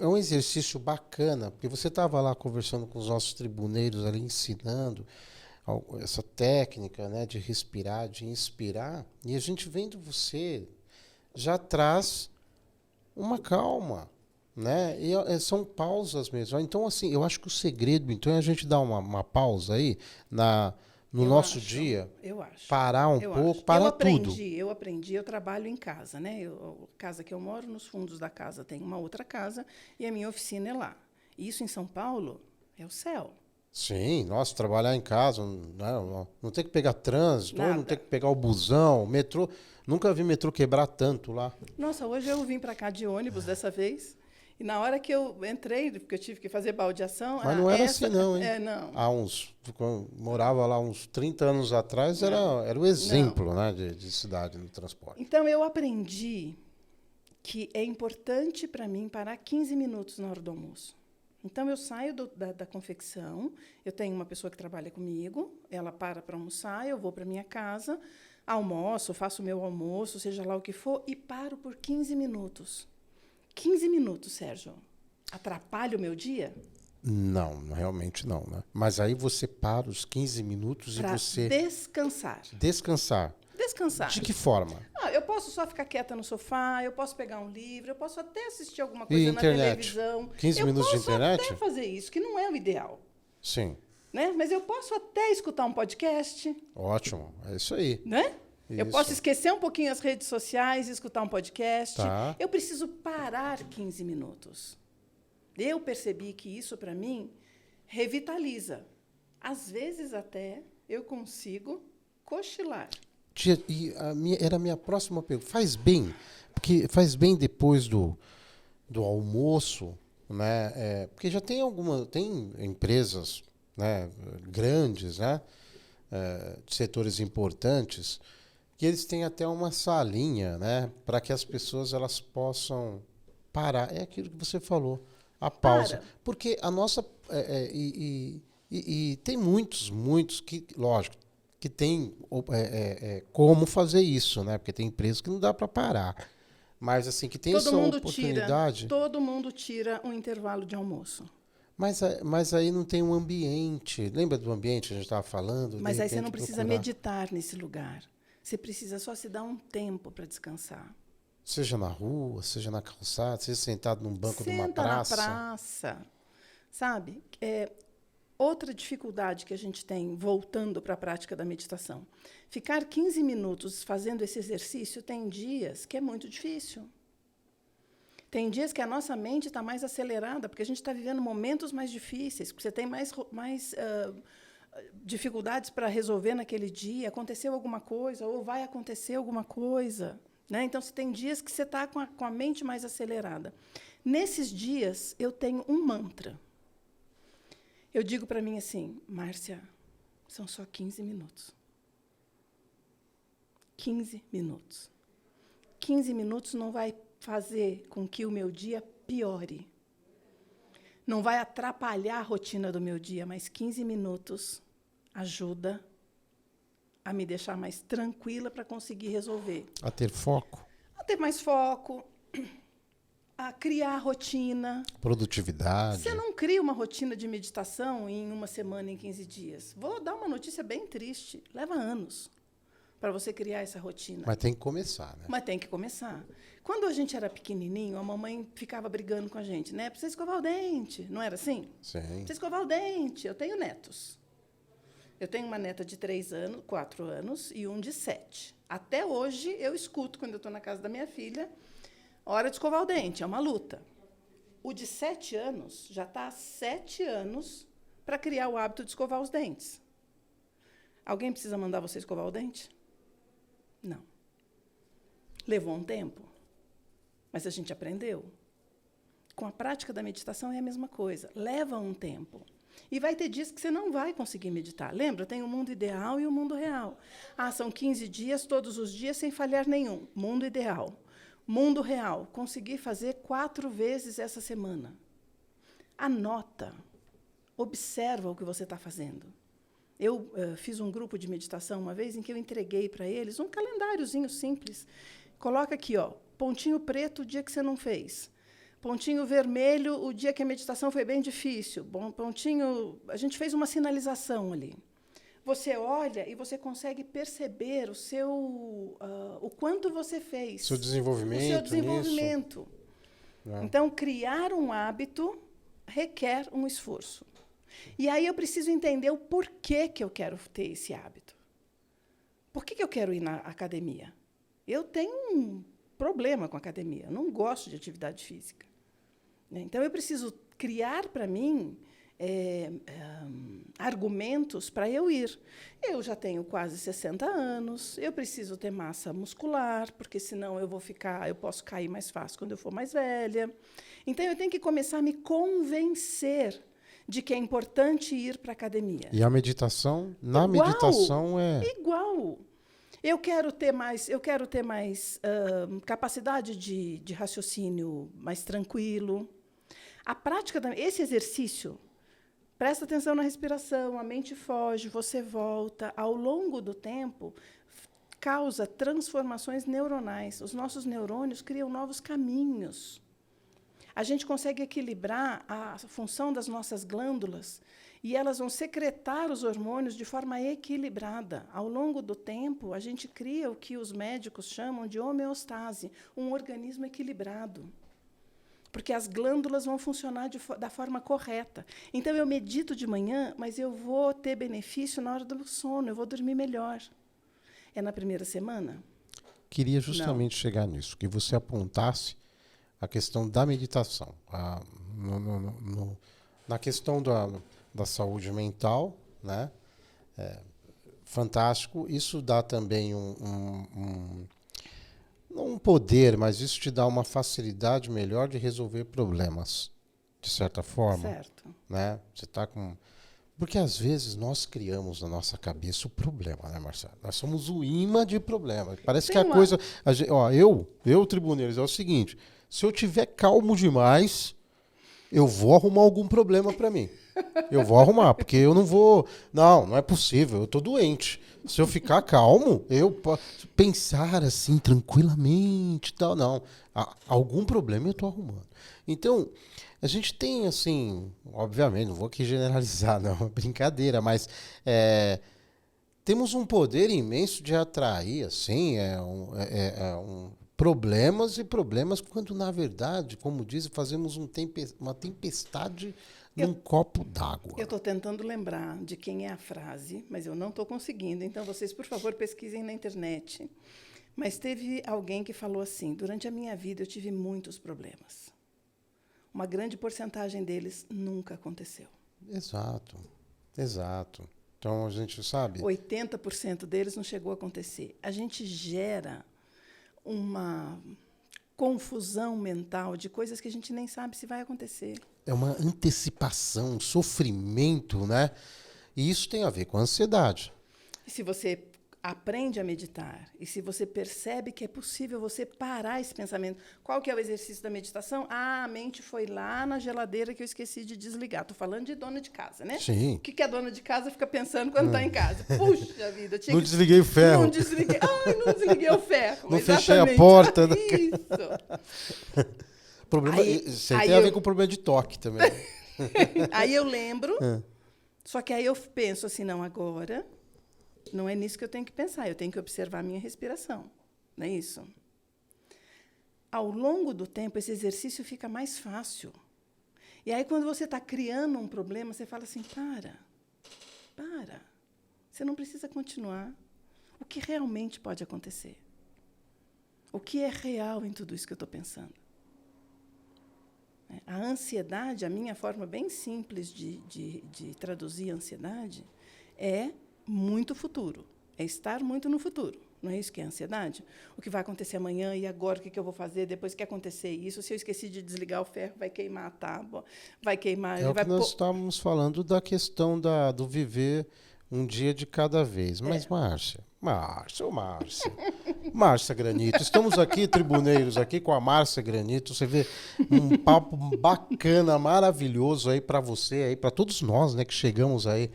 um exercício bacana, porque você estava lá conversando com os nossos tribuneiros ali, ensinando essa técnica, né, de respirar, de inspirar, e a gente vendo você já traz uma calma, né? E são pausas mesmo. Então, assim, eu acho que o segredo, então, é a gente dar uma pausa aí no nosso dia, eu acho. parar um pouco, parar tudo. Eu aprendi, eu trabalho em casa, né? A casa que eu moro, nos fundos da casa tem uma outra casa e a minha oficina é lá. E isso em São Paulo é o céu. Sim, nossa, trabalhar em casa, não tem que pegar trânsito, Nada. não tem que pegar o busão, metrô. Nunca vi metrô quebrar tanto lá. Nossa, hoje eu vim para cá de ônibus dessa vez. E na hora que eu entrei, porque eu tive que fazer baldeação... Mas não era assim, não, hein? Não. Quando morava lá uns 30 anos atrás, era o exemplo, né, de cidade no transporte. Então, eu aprendi que é importante para mim parar 15 minutos na hora do almoço. Então, eu saio da confecção, eu tenho uma pessoa que trabalha comigo, ela para almoçar, eu vou para minha casa, almoço, faço o meu almoço, seja lá o que for, e paro por 15 minutos. 15 minutos, Sérgio. Atrapalha o meu dia? Não, realmente não, né? Mas aí você para os 15 minutos Pra e você... descansar. Descansar. Descansar. De que forma? Eu posso só ficar quieta no sofá, eu posso pegar um livro, eu posso até assistir alguma coisa na internet? televisão. 15 minutos de internet? Eu posso até fazer isso, que não é o ideal. Sim. Né? Mas eu posso até escutar um podcast. Ótimo, é isso aí. Né? Eu Isso. posso esquecer um pouquinho as redes sociais, escutar um podcast. Tá. Eu preciso parar 15 minutos. Eu percebi que isso, para mim, revitaliza. Às vezes, até, eu consigo cochilar. Tia, e era a minha próxima pergunta. Faz bem? Porque faz bem depois do almoço, né? Porque já tem tem empresas, né, grandes, né, de setores importantes, que eles têm até uma salinha, né, para que as pessoas elas possam parar. É aquilo que você falou, a pausa. Para. Porque a nossa e tem muitos que, lógico, que tem como fazer isso, né? Porque tem empresas que não dá para parar. Mas assim, que tem essa oportunidade. Todo mundo tira um intervalo de almoço. Mas aí não tem um ambiente. Lembra do ambiente que a gente estava falando? Mas De aí você repente não precisa procurar. meditar nesse lugar. Você precisa só se dar um tempo para descansar. Seja na rua, seja na calçada, seja sentado num banco de uma Senta praça. na praça. Sabe? Outra dificuldade que a gente tem, voltando para a prática da meditação. Ficar 15 minutos fazendo esse exercício tem dias que é muito difícil. Tem dias que a nossa mente está mais acelerada, porque a gente está vivendo momentos mais difíceis, porque você tem mais dificuldades para resolver naquele dia, aconteceu alguma coisa, ou vai acontecer alguma coisa. Né? Então, você tem dias que você está com a mente mais acelerada. Nesses dias, eu tenho um mantra. Eu digo para mim assim, Márcia, são só 15 minutos. 15 minutos. 15 minutos não vai fazer com que o meu dia piore. Não vai atrapalhar a rotina do meu dia, mas 15 minutos ajuda a me deixar mais tranquila para conseguir resolver. A ter foco, A ter mais foco, a criar rotina. produtividade. Você não cria uma rotina de meditação em uma semana, em 15 dias. Vou dar uma notícia bem triste. Leva anos para você criar essa rotina. Mas tem que começar, né? Mas tem que começar. Quando a gente era pequenininho, a mamãe ficava brigando com a gente, né? Precisa escovar o dente. Não era assim? Sim. Precisa escovar o dente. Eu tenho netos. Eu tenho uma neta de 3 anos, 4 anos e um de 7. Até hoje, eu escuto, quando eu estou na casa da minha filha, hora de escovar o dente. É uma luta. O de 7 anos já está há 7 anos para criar o hábito de escovar os dentes. Alguém precisa mandar você escovar o dente? Não. Levou um tempo, mas a gente aprendeu. Com a prática da meditação é a mesma coisa. Leva um tempo. E vai ter dias que você não vai conseguir meditar. Lembra? Tem o mundo ideal e o mundo real. São 15 dias, todos os dias, sem falhar nenhum. Mundo ideal. Mundo real. Conseguir fazer 4 vezes essa semana. Anota. Observa o que você está fazendo. Eu fiz um grupo de meditação uma vez em que eu entreguei para eles um calendáriozinho simples. Coloca aqui, ó, pontinho preto o dia que você não fez. Pontinho vermelho o dia que a meditação foi bem difícil. Pontinho, a gente fez uma sinalização ali. Você olha e você consegue perceber o quanto você fez. Seu desenvolvimento. O seu desenvolvimento. É. Então, criar um hábito requer um esforço. E aí eu preciso entender o porquê que eu quero ter esse hábito. Por que eu quero ir na academia? Eu tenho um problema com a academia. Eu não gosto de atividade física. Então, eu preciso criar para mim argumentos para eu ir. Eu já tenho quase 60 anos, eu preciso ter massa muscular, porque senão eu posso cair mais fácil quando eu for mais velha. Então, eu tenho que começar a me convencer de que é importante ir para a academia. E a meditação, meditação é... Igual. Eu quero ter mais capacidade de raciocínio mais tranquilo. A prática esse exercício, presta atenção na respiração, a mente foge, você volta. Ao longo do tempo, causa transformações neuronais. Os nossos neurônios criam novos caminhos. A gente consegue equilibrar a função das nossas glândulas e elas vão secretar os hormônios de forma equilibrada. Ao longo do tempo, a gente cria o que os médicos chamam de homeostase, um organismo equilibrado. Porque as glândulas vão funcionar da forma correta. Então, eu medito de manhã, mas eu vou ter benefício na hora do sono, eu vou dormir melhor. É na primeira semana? Queria justamente chegar nisso, que você apontasse a questão da meditação. Na questão da saúde mental, né? Fantástico. Isso dá também não um poder, mas isso te dá uma facilidade melhor de resolver problemas, de certa forma. Certo. Né? Você tá com... Porque, às vezes, nós criamos na nossa cabeça o problema, né, Marcelo? Nós somos o imã de problema. Parece que a coisa... Eu, Tribuneiros, é o seguinte, se eu tiver calmo demais, eu vou arrumar algum problema para mim. Eu vou arrumar, porque eu não vou... Não é possível, eu estou doente. Se eu ficar calmo, eu posso pensar assim, tranquilamente e tal. Não, algum problema eu estou arrumando. Então, a gente tem, assim, obviamente, não vou aqui generalizar, não, é brincadeira, mas temos um poder imenso de atrair, assim, problemas e problemas, quando, na verdade, como dizem, fazemos uma tempestade num copo d'água. Eu estou tentando lembrar de quem é a frase, mas eu não estou conseguindo. Então, vocês, por favor, pesquisem na internet. Mas teve alguém que falou assim, durante a minha vida eu tive muitos problemas. Uma grande porcentagem deles nunca aconteceu. Exato. Então, a gente sabe... 80% deles não chegou a acontecer. A gente gera uma confusão mental de coisas que a gente nem sabe se vai acontecer. É uma antecipação, um sofrimento, né? E isso tem a ver com a ansiedade. E se você aprende a meditar, e se você percebe que é possível você parar esse pensamento, qual que é o exercício da meditação? Ah, a mente foi lá na geladeira que eu esqueci de desligar. Estou falando de dona de casa, né? Sim. O que a dona de casa fica pensando quando está em casa? Puxa vida, Não desliguei o ferro. Não desliguei. Ai, não desliguei o ferro. Não Exatamente. fechei a porta. Isso. Problema, isso aí tem a ver com o problema de toque também. Aí eu lembro, só que aí eu penso assim, não, agora não é nisso que eu tenho que pensar, eu tenho que observar a minha respiração, não é isso? Ao longo do tempo, esse exercício fica mais fácil. E aí, quando você está criando um problema, você fala assim, para, você não precisa continuar. O que realmente pode acontecer? O que é real em tudo isso que eu estou pensando? A ansiedade, a minha forma bem simples de traduzir a ansiedade, é muito futuro. É estar muito no futuro. Não é isso que é ansiedade? O que vai acontecer amanhã e agora, o que eu vou fazer depois que acontecer isso? Se eu esqueci de desligar o ferro, vai queimar a tábua, vai queimar... É o que nós estávamos falando da questão do viver um dia de cada vez. Mas, Márcia Granito, estamos aqui, tribuneiros, aqui com a Márcia Granito. Você vê um papo bacana, maravilhoso aí para você, aí para todos nós, né, que chegamos aí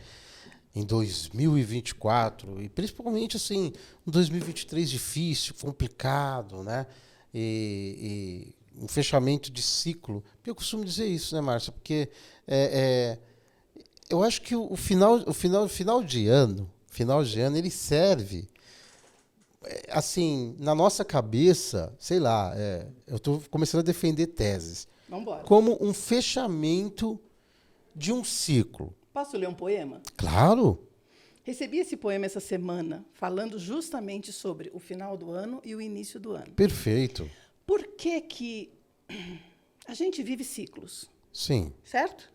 em 2024 e principalmente assim, um 2023 difícil, complicado, né? E um fechamento de ciclo. Eu costumo dizer isso, né, Márcia? Porque eu acho que o final de ano, ele serve assim, na nossa cabeça, sei lá, eu estou começando a defender teses. Vambora. Como um fechamento de um ciclo. Posso ler um poema? Claro. Recebi esse poema essa semana, falando justamente sobre o final do ano e o início do ano. Perfeito. Por que a gente vive ciclos? Sim. Certo?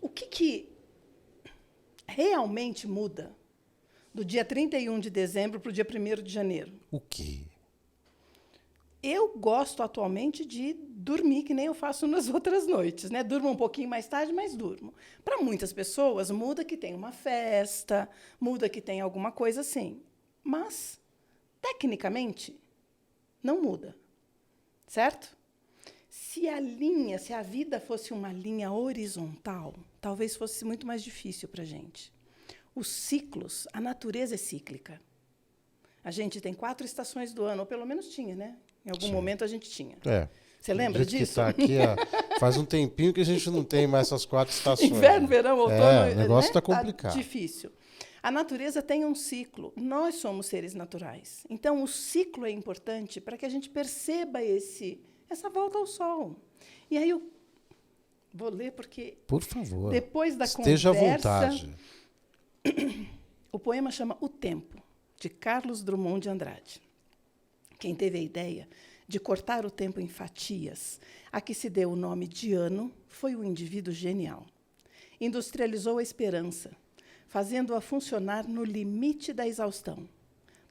O que realmente muda do dia 31 de dezembro para o dia 1º de janeiro? O quê? Eu gosto atualmente de dormir, que nem eu faço nas outras noites, né? Durmo um pouquinho mais tarde, mas durmo. Para muitas pessoas, muda que tem uma festa, muda que tem alguma coisa assim. Mas, tecnicamente, não muda. Certo? Se a vida fosse uma linha horizontal, talvez fosse muito mais difícil para a gente. Os ciclos, a natureza é cíclica. A gente tem 4 estações do ano, ou pelo menos tinha, né? Em algum momento a gente tinha. Você lembra disso? Que tá aqui, faz um tempinho que a gente não tem mais essas 4 estações. Inverno, verão, outono. O negócio está né? complicado. Tá difícil. A natureza tem um ciclo. Nós somos seres naturais. Então, o ciclo é importante para que a gente perceba essa volta ao sol. E aí eu vou ler porque... Por favor. Depois da esteja conversa... à vontade. O poema chama O Tempo, de Carlos Drummond de Andrade. Quem teve a ideia de cortar o tempo em fatias, a que se deu o nome de ano, foi um indivíduo genial. Industrializou a esperança, fazendo-a funcionar no limite da exaustão.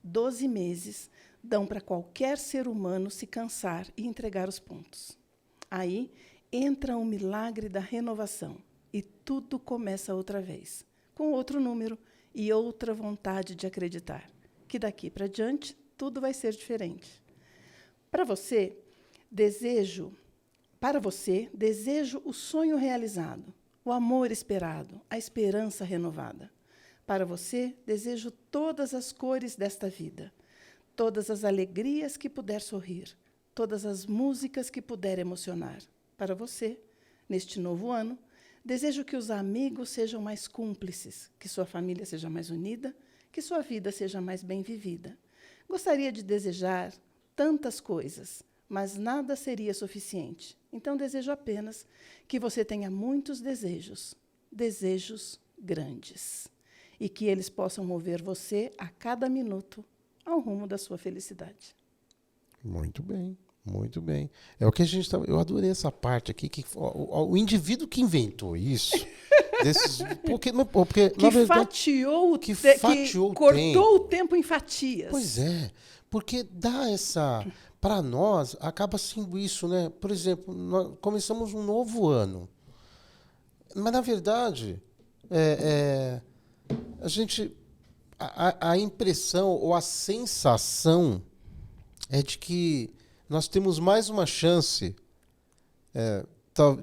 12 meses dão para qualquer ser humano se cansar e entregar os pontos. Aí entra o milagre da renovação e tudo começa outra vez, com outro número e outra vontade de acreditar, que daqui para diante tudo vai ser diferente. Para você, desejo o sonho realizado, o amor esperado, a esperança renovada. Para você, desejo todas as cores desta vida, todas as alegrias que puder sorrir, todas as músicas que puder emocionar. Para você, neste novo ano, desejo que os amigos sejam mais cúmplices, que sua família seja mais unida, que sua vida seja mais bem vivida. Gostaria de desejar tantas coisas, mas nada seria suficiente. Então, desejo apenas que você tenha muitos desejos, desejos grandes, e que eles possam mover você a cada minuto ao rumo da sua felicidade. Muito bem. Muito bem. É o que a gente estava. Eu adorei essa parte aqui. O indivíduo que inventou isso. Porque que na verdade, cortou o tempo em fatias. Pois é. Porque dá essa. Para nós, acaba sendo isso, né? Por exemplo, nós começamos um novo ano. Mas, na verdade, a a impressão ou a sensação é de que nós temos mais uma chance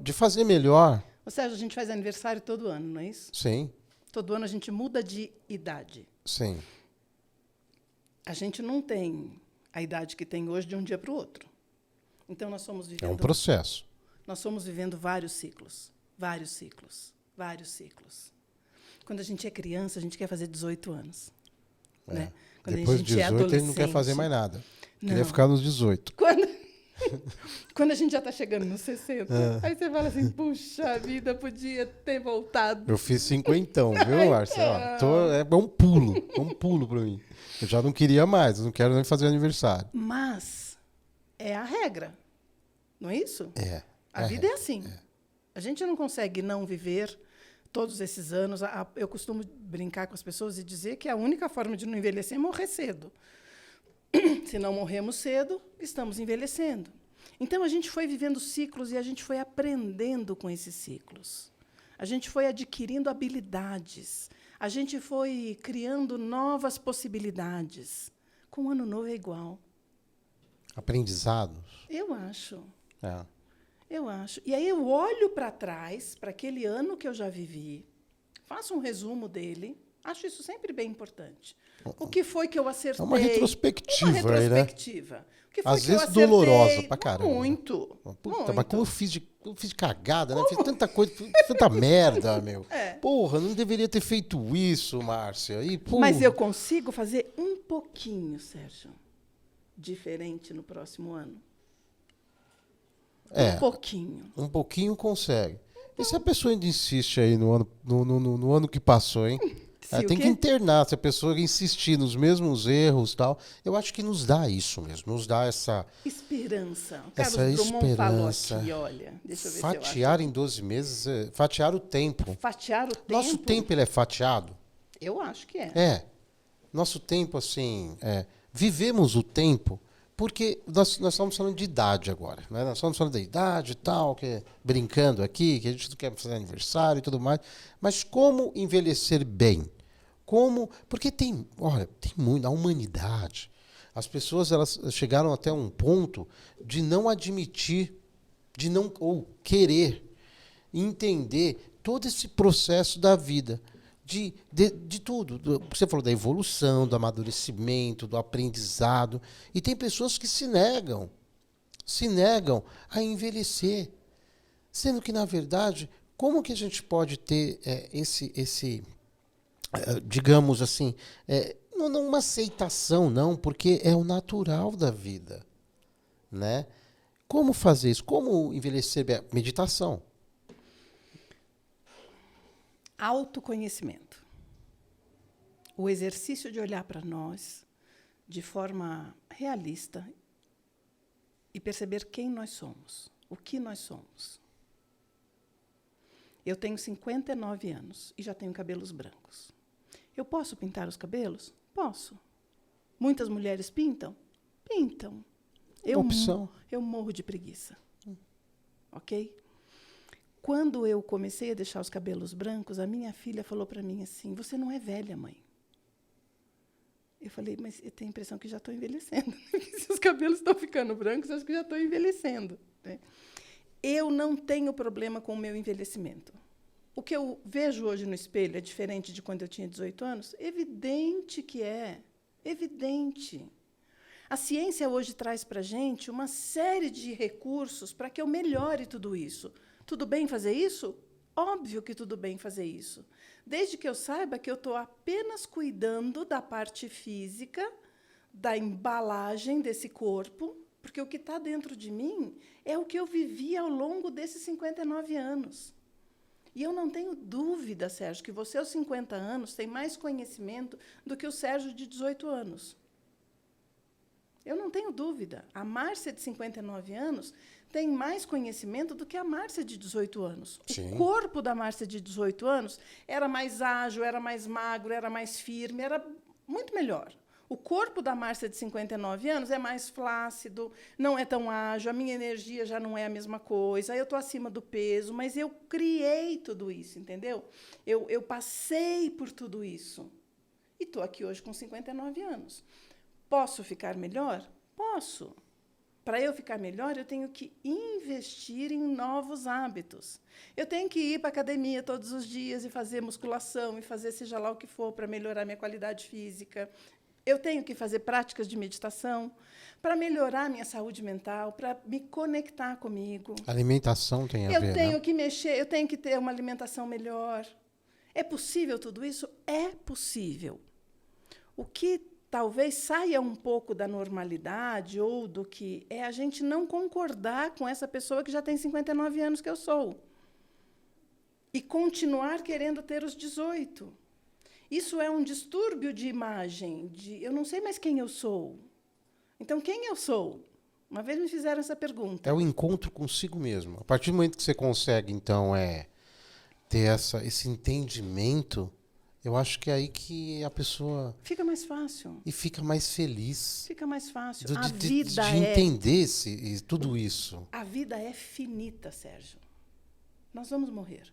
de fazer melhor. Ou seja, a gente faz aniversário todo ano, não é isso? Sim, Todo ano a gente muda de idade. sim. A gente não tem a idade que tem hoje de um dia para o outro. Então, É um processo. nós fomos vivendo vários ciclos. Vários ciclos. Vários ciclos. Quando a gente é criança, a gente quer fazer 18 anos. Né? Quando Depois a de gente 18, ele não quer fazer mais nada. Queria Não. ficar nos 18. Quando a gente já está chegando nos 60, aí você fala assim, puxa vida, podia ter voltado. Eu fiz 50, viu, Márcia? Ó, é um pulo para mim. Eu já não queria mais, eu não quero nem fazer aniversário. Mas é a regra, não é isso? A vida é assim. A gente não consegue não viver todos esses anos. Eu costumo brincar com as pessoas e dizer que a única forma de não envelhecer é morrer cedo. Se não morremos cedo, estamos envelhecendo. Então, a gente foi vivendo ciclos e a gente foi aprendendo com esses ciclos. A gente foi adquirindo habilidades. A gente foi criando novas possibilidades. Com o Ano Novo é igual. Aprendizados. Eu acho. É. Eu acho. E aí eu olho para trás, para aquele ano que eu já vivi, faço um resumo dele. Acho isso sempre bem importante. O que foi que eu acertei? É uma retrospectiva, Uma retrospectiva. Aí, né? O que foi Às que eu vezes acertei? dolorosa pra caramba. Muito. Puta, muito. mas como eu fiz de cagada, né? Fiz tanta coisa, tanta merda, meu. Porra, não deveria ter feito isso, Márcia. E, Mas eu consigo fazer um pouquinho, Sérgio, diferente no próximo ano. Um pouquinho. Um pouquinho consegue. E se a pessoa ainda insiste aí no ano que passou, hein? Tem que internar. Se a pessoa insistir nos mesmos erros e tal, eu acho que nos dá isso mesmo. Nos dá essa... Esperança. O essa Carlos Drummond falou esperança. aqui, olha. Deixa eu ver Fatiar se eu em 12 meses, fatiar o tempo. Fatiar o tempo? Nosso tempo, ele é fatiado? Eu acho que é. Nosso tempo, assim, vivemos o tempo, porque nós estamos falando de idade agora, né? Nós estamos falando da idade e tal, brincando aqui, que a gente não quer fazer aniversário e tudo mais. Mas como envelhecer bem? Porque tem muito, a humanidade, as pessoas elas chegaram até um ponto de não admitir, ou querer entender todo esse processo da vida. De tudo. Você falou da evolução, do amadurecimento, do aprendizado. E tem pessoas que se negam a envelhecer. Sendo que, na verdade, como que a gente pode ter digamos assim, não uma aceitação, não, porque é o natural da vida. Né? Como fazer isso? Como envelhecer bem? Meditação. Autoconhecimento. O exercício de olhar para nós de forma realista e perceber quem nós somos, o que nós somos. Eu tenho 59 anos e já tenho cabelos brancos. Eu posso pintar os cabelos? Posso. Muitas mulheres pintam? Pintam. Opção. Eu morro de preguiça. Ok? Quando eu comecei a deixar os cabelos brancos, a minha filha falou para mim assim, você não é velha, mãe. Eu falei, mas eu tenho a impressão que já estou envelhecendo. Se os cabelos estão ficando brancos, acho que já estou envelhecendo. Né? Eu não tenho problema com o meu envelhecimento. O que eu vejo hoje no espelho é diferente de quando eu tinha 18 anos? Evidente que é. Evidente. A ciência hoje traz para a gente uma série de recursos para que eu melhore tudo isso. Tudo bem fazer isso? Óbvio que tudo bem fazer isso. Desde que eu saiba que eu estou apenas cuidando da parte física, da embalagem desse corpo, porque o que está dentro de mim é o que eu vivi ao longo desses 59 anos. E eu não tenho dúvida, Sérgio, que você, aos 50 anos, tem mais conhecimento do que o Sérgio, de 18 anos. Eu não tenho dúvida. A Márcia, de 59 anos, tem mais conhecimento do que a Márcia, de 18 anos. Sim. O corpo da Márcia, de 18 anos, era mais ágil, era mais magro, era mais firme, era muito melhor. O corpo da Márcia, de 59 anos, é mais flácido, não é tão ágil, a minha energia já não é a mesma coisa, eu estou acima do peso, mas eu criei tudo isso, entendeu? Eu passei por tudo isso. E estou aqui hoje com 59 anos. Posso ficar melhor? Posso. Para eu ficar melhor, eu tenho que investir em novos hábitos. Eu tenho que ir para a academia todos os dias e fazer musculação, e fazer seja lá o que for para melhorar minha qualidade física. Eu tenho que fazer práticas de meditação para melhorar minha saúde mental, para me conectar comigo. Alimentação tem a ver, Eu tenho né? que mexer, eu tenho que ter uma alimentação melhor. É possível tudo isso? É possível. O que talvez saia um pouco da normalidade ou do que é a gente não concordar com essa pessoa que já tem 59 anos que eu sou. E continuar querendo ter os 18. Isso é um distúrbio de imagem, de eu não sei mais quem eu sou. Então, quem eu sou? Uma vez me fizeram essa pergunta. É o encontro consigo mesmo. A partir do momento que você consegue, então, ter esse entendimento, eu acho que é aí que a pessoa... Fica mais fácil. E fica mais feliz. Fica mais fácil. De, A de- vida de é... entender tudo isso. A vida é finita, Sérgio. Nós vamos morrer.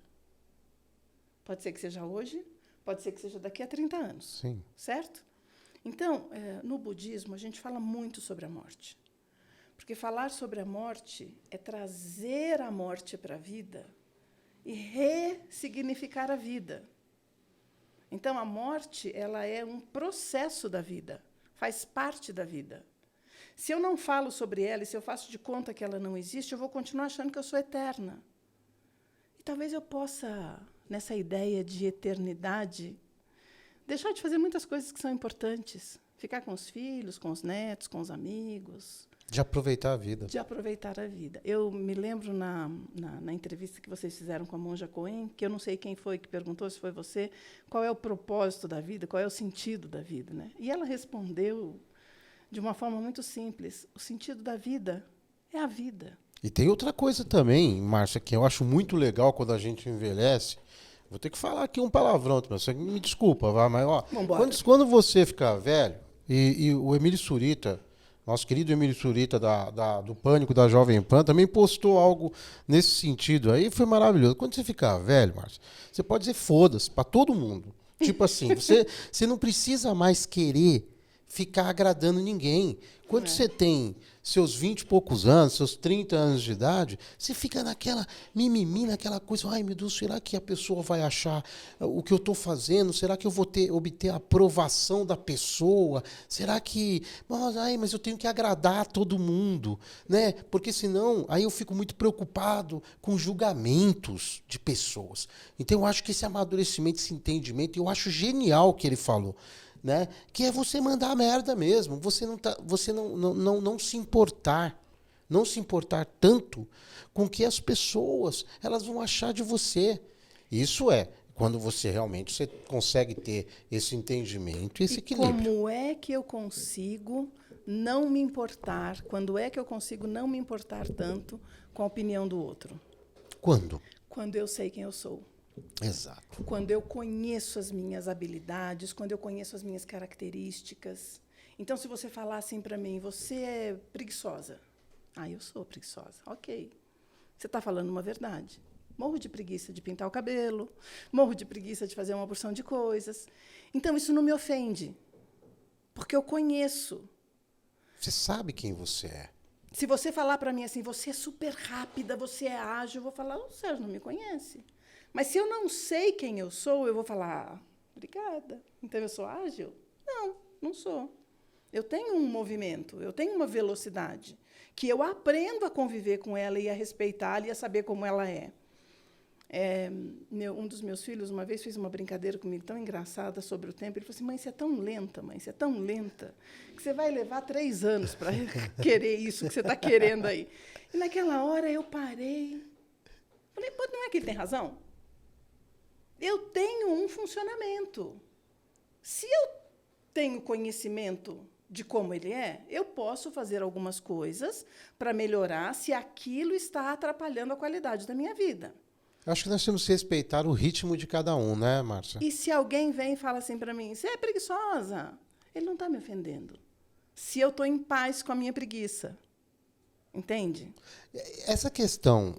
Pode ser que seja hoje, pode ser que seja daqui a 30 anos. Sim. Certo? Então, no budismo, a gente fala muito sobre a morte. Porque falar sobre a morte é trazer a morte para a vida e ressignificar a vida. Então, a morte, ela é um processo da vida, faz parte da vida. Se eu não falo sobre ela e se eu faço de conta que ela não existe, eu vou continuar achando que eu sou eterna. E talvez eu possa, nessa ideia de eternidade, deixar de fazer muitas coisas que são importantes. Ficar com os filhos, com os netos, com os amigos. De aproveitar a vida. De aproveitar a vida. Eu me lembro na entrevista que vocês fizeram com a Monja Coen, que eu não sei quem foi que perguntou, se foi você, qual é o propósito da vida, qual é o sentido da vida, né? E ela respondeu de uma forma muito simples: o sentido da vida é a vida. E tem outra coisa também, Márcia, que eu acho muito legal quando a gente envelhece. Vou ter que falar aqui um palavrão, você me desculpa, mas ó, Vambora. quando você ficar velho, e o Emílio Surita, nosso querido Emílio Surita do Pânico da Jovem Pan, também postou algo nesse sentido aí, foi maravilhoso. Quando você ficar velho, Márcia, você pode dizer foda-se para todo mundo. Tipo assim, você não precisa mais querer ficar agradando ninguém. Quando você tem seus 20 e poucos anos, seus 30 anos de idade, você fica naquela mimimi, naquela coisa, ai meu Deus, será que a pessoa vai achar o que eu estou fazendo? Será que eu vou obter a aprovação da pessoa? Será que, mas eu tenho que agradar a todo mundo, né? Porque senão, aí eu fico muito preocupado com julgamentos de pessoas. Então eu acho que esse amadurecimento, esse entendimento, eu acho genial o que ele falou. Né? Que é você mandar a merda mesmo, você não se importar, não se importar tanto com o que as pessoas elas vão achar de você. Isso é quando você consegue ter esse entendimento e esse equilíbrio. Como é que eu consigo não me importar? Quando é que eu consigo não me importar tanto com a opinião do outro? Quando? Quando eu sei quem eu sou. Exato. Quando eu conheço as minhas habilidades, quando eu conheço as minhas características. Então, se você falar assim para mim, você é preguiçosa. Ah, eu sou preguiçosa. Ok. Você está falando uma verdade. Morro de preguiça de pintar o cabelo, morro de preguiça de fazer uma porção de coisas. Então, isso não me ofende, porque eu conheço. Você sabe quem você é. Se você falar para mim assim, você é super rápida, você é ágil, eu vou falar, o Sérgio não me conhece. Mas se eu não sei quem eu sou, eu vou falar, obrigada. Então, eu sou ágil? Não, não sou. Eu tenho um movimento, eu tenho uma velocidade, que eu aprendo a conviver com ela e a respeitá-la e a saber como ela é. Um dos meus filhos, uma vez, fez uma brincadeira comigo tão engraçada sobre o tempo. Ele falou assim, mãe, você é tão lenta, mãe, você é tão lenta, que você vai levar 3 anos para querer isso que você está querendo aí. E, naquela hora, eu parei. Falei, pô, não é que ele tem razão? Eu tenho um funcionamento. Se eu tenho conhecimento de como ele é, eu posso fazer algumas coisas para melhorar se aquilo está atrapalhando a qualidade da minha vida. Acho que nós temos que respeitar o ritmo de cada um, né, Márcia? E se alguém vem e fala assim para mim, você é preguiçosa, ele não está me ofendendo. Se eu estou em paz com a minha preguiça. Entende? Essa questão,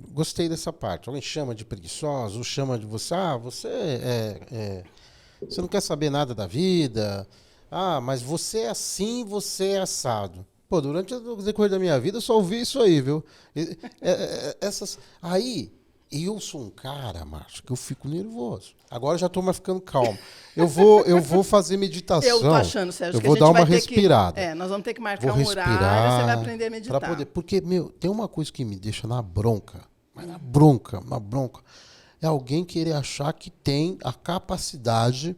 gostei dessa parte. Alguém chama de preguiçoso, chama de você, você Você não quer saber nada da vida. Ah, mas você é assim, você é assado. Pô, durante o decorrer da minha vida eu só ouvi isso aí, viu? Essas. Aí, eu sou um cara, Márcio, que eu fico nervoso. Agora eu já tô mais ficando calmo. Eu vou fazer Eu tô meditação. achando, Sérgio, Eu que a vou gente dar uma vai ter respirada. nós vamos ter que Vou marcar um horário, você vai respirar aprender a para meditar. poder, porque meu, tem uma coisa que me deixa na bronca, mas na bronca, é alguém querer achar que tem a capacidade,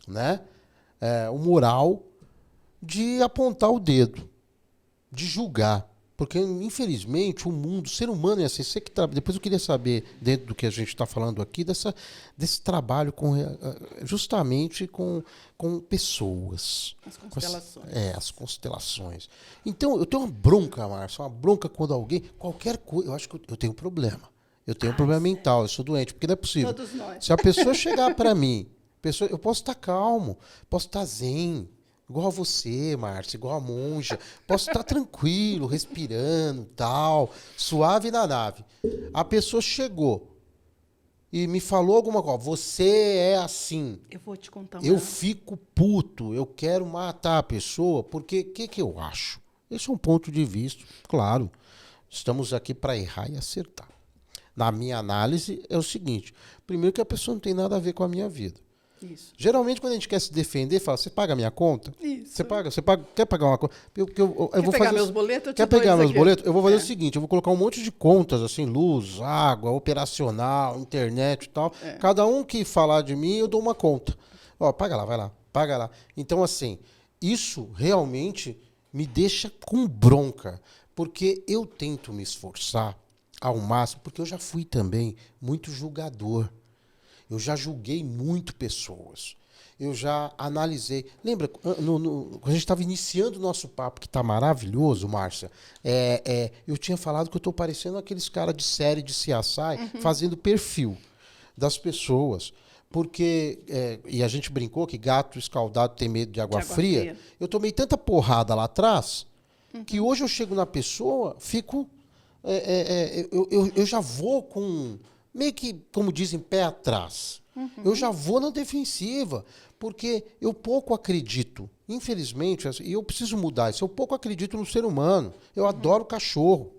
né, o moral de apontar o dedo, de julgar. Porque, infelizmente, o mundo, o ser humano é assim. Depois eu queria saber, dentro do que a gente está falando aqui, desse trabalho justamente com pessoas. As constelações. As constelações. Então, eu tenho uma bronca, Márcio, uma bronca quando alguém, qualquer coisa, eu acho que eu tenho um problema. Eu tenho um problema mental, eu sou doente, porque não é possível. Todos nós. Se a pessoa chegar para mim, eu posso estar calmo, posso estar zen, igual a você, Márcia, igual a monja. Posso estar tranquilo, respirando, tal, suave na nave. A pessoa chegou e me falou alguma coisa. Você é assim. Eu vou te contar Eu fico puto, eu quero matar a pessoa, porque o que eu acho? Esse é um ponto de vista, claro. Estamos aqui para errar e acertar. Na minha análise, é o seguinte. Primeiro que a pessoa não tem nada a ver com a minha vida. Isso. Geralmente, quando a gente quer se defender, fala, você paga a minha conta? Isso. Você paga, quer pagar uma conta? Eu Quer vou pegar fazer, meus boletos? Eu te quer dou pegar eles meus aqui. boletos? Eu vou fazer o seguinte, eu vou colocar um monte de contas, assim, luz, água, operacional, internet e tal. Cada um que falar de mim, eu dou uma conta. Ó, paga lá, vai lá, paga lá. Então, assim, isso realmente me deixa com bronca, porque eu tento me esforçar ao máximo, porque eu já fui também muito julgador. Eu já julguei muito pessoas. Eu já analisei. Lembra, quando a gente estava iniciando o nosso papo, que está maravilhoso, Márcia, eu tinha falado que eu estou parecendo aqueles caras de série de CSI, fazendo perfil das pessoas. Porque, e a gente brincou que gato escaldado tem medo de água fria. Eu tomei tanta porrada lá atrás, que hoje eu chego na pessoa, fico... eu já vou com... meio que, como dizem, pé atrás. Eu já vou na defensiva, porque eu pouco acredito, infelizmente, e eu preciso mudar isso, eu pouco acredito no ser humano. Eu adoro cachorro.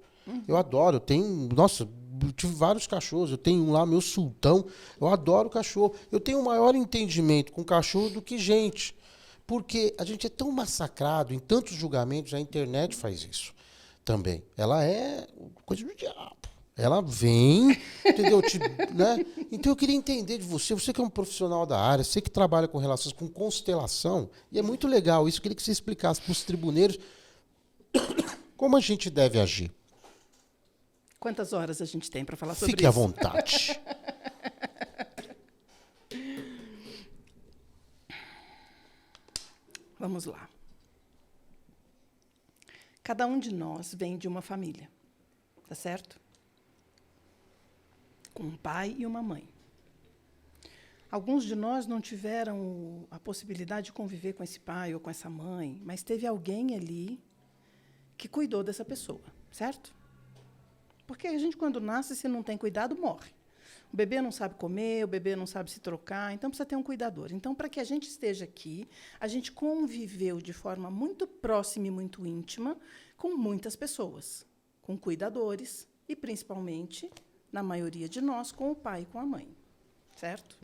Eu adoro, eu tenho, nossa, eu tive vários cachorros, eu tenho um lá, meu sultão, eu adoro cachorro. Eu tenho um maior entendimento com cachorro do que gente, porque a gente é tão massacrado em tantos julgamentos, a internet faz isso também. Ela é coisa do diabo. Ela vem, entendeu? Né? Então eu queria entender de você, você que é um profissional da área, você que trabalha com relações, com constelação, e é muito legal isso, eu queria que você explicasse para os tribuneiros como a gente deve agir. Quantas horas a gente tem para falar sobre isso? Fique à vontade. Vamos lá. Cada um de nós vem de uma família, tá certo? Com um pai e uma mãe. Alguns de nós não tiveram a possibilidade de conviver com esse pai ou com essa mãe, mas teve alguém ali que cuidou dessa pessoa, certo? Porque a gente, quando nasce, se não tem cuidado, morre. O bebê não sabe comer, o bebê não sabe se trocar, então precisa ter um cuidador. Então, para que a gente esteja aqui, a gente conviveu de forma muito próxima e muito íntima com muitas pessoas, com cuidadores e, principalmente, na maioria de nós, com o pai e com a mãe, certo?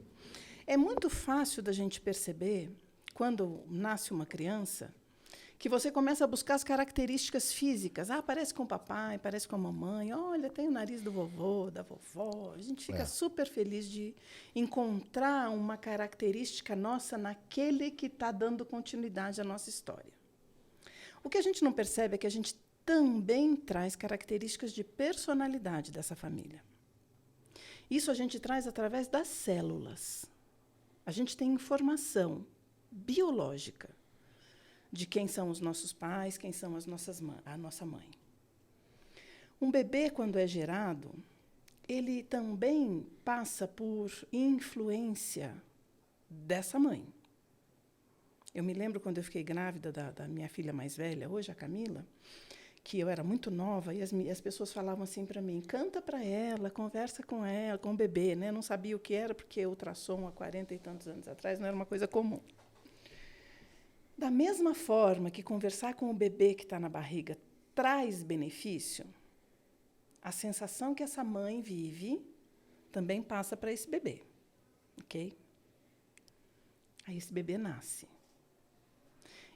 É muito fácil da gente perceber, quando nasce uma criança, que você começa a buscar as características físicas. Ah, parece com o papai, parece com a mamãe. Olha, tem o nariz do vovô, da vovó. A gente fica super feliz de encontrar uma característica nossa naquele que está dando continuidade à nossa história. O que a gente não percebe é que a gente também traz características de personalidade dessa família. Isso a gente traz através das células. A gente tem informação biológica de quem são os nossos pais, quem são a nossa mãe. Um bebê, quando é gerado, ele também passa por influência dessa mãe. Eu me lembro, quando eu fiquei grávida da minha filha mais velha, hoje, a Camila, que eu era muito nova e as pessoas falavam assim para mim, canta para ela, conversa com ela, com o bebê, né? Eu não sabia o que era, porque o ultrassom há 40 e tantos anos atrás não era uma coisa comum. Da mesma forma que conversar com o bebê que está na barriga traz benefício, a sensação que essa mãe vive também passa para esse bebê, ok? Aí esse bebê nasce.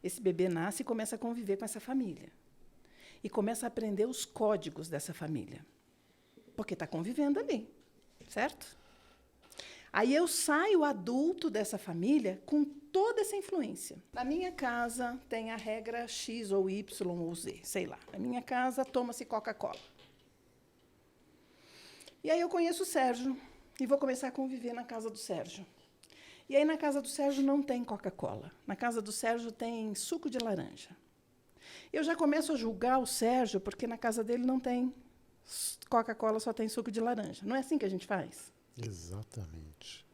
Esse bebê nasce e começa a conviver com essa família. E começa a aprender os códigos dessa família. Porque está convivendo ali, certo? Aí eu saio adulto dessa família com toda essa influência. Na minha casa tem a regra X ou Y ou Z, sei lá. Na minha casa toma-se Coca-Cola. E aí eu conheço o Sérgio e vou começar a conviver na casa do Sérgio. E aí na casa do Sérgio não tem Coca-Cola. Na casa do Sérgio tem suco de laranja. Eu já começo a julgar o Sérgio porque na casa dele não tem Coca-Cola, só tem suco de laranja. Não é assim que a gente faz? Exatamente.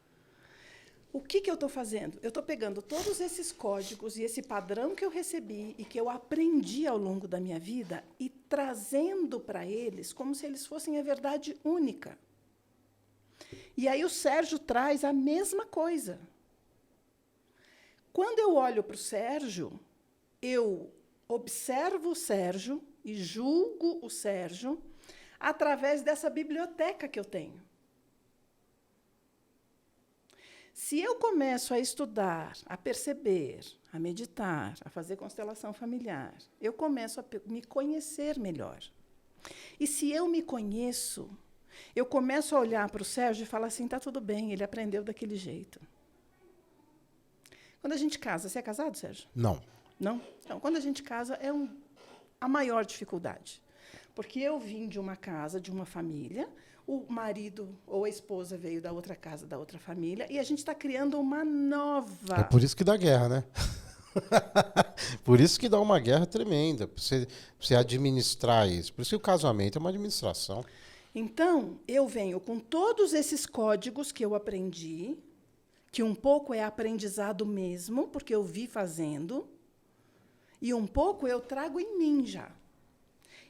O que eu estou fazendo? Eu estou pegando todos esses códigos e esse padrão que eu recebi e que eu aprendi ao longo da minha vida e trazendo para eles como se eles fossem a verdade única. E aí o Sérgio traz a mesma coisa. Quando eu olho para o Sérgio, eu observo o Sérgio e julgo o Sérgio através dessa biblioteca que eu tenho. Se eu começo a estudar, a perceber, a meditar, a fazer constelação familiar, eu começo a me conhecer melhor. E se eu me conheço, eu começo a olhar para o Sérgio e falar assim, está tudo bem, ele aprendeu daquele jeito. Quando a gente casa, você é casado, Sérgio? Não. Não? Então, quando a gente casa, é a maior dificuldade. Porque eu vim de uma casa, de uma família, o marido ou a esposa veio da outra casa, da outra família, e a gente está criando uma nova... É por isso que dá guerra, né? Por isso que dá uma guerra tremenda, para você administrar isso. Por isso que o casamento é uma administração. Então, eu venho com todos esses códigos que eu aprendi, que um pouco é aprendizado mesmo, porque eu vi fazendo, e um pouco eu trago em mim já.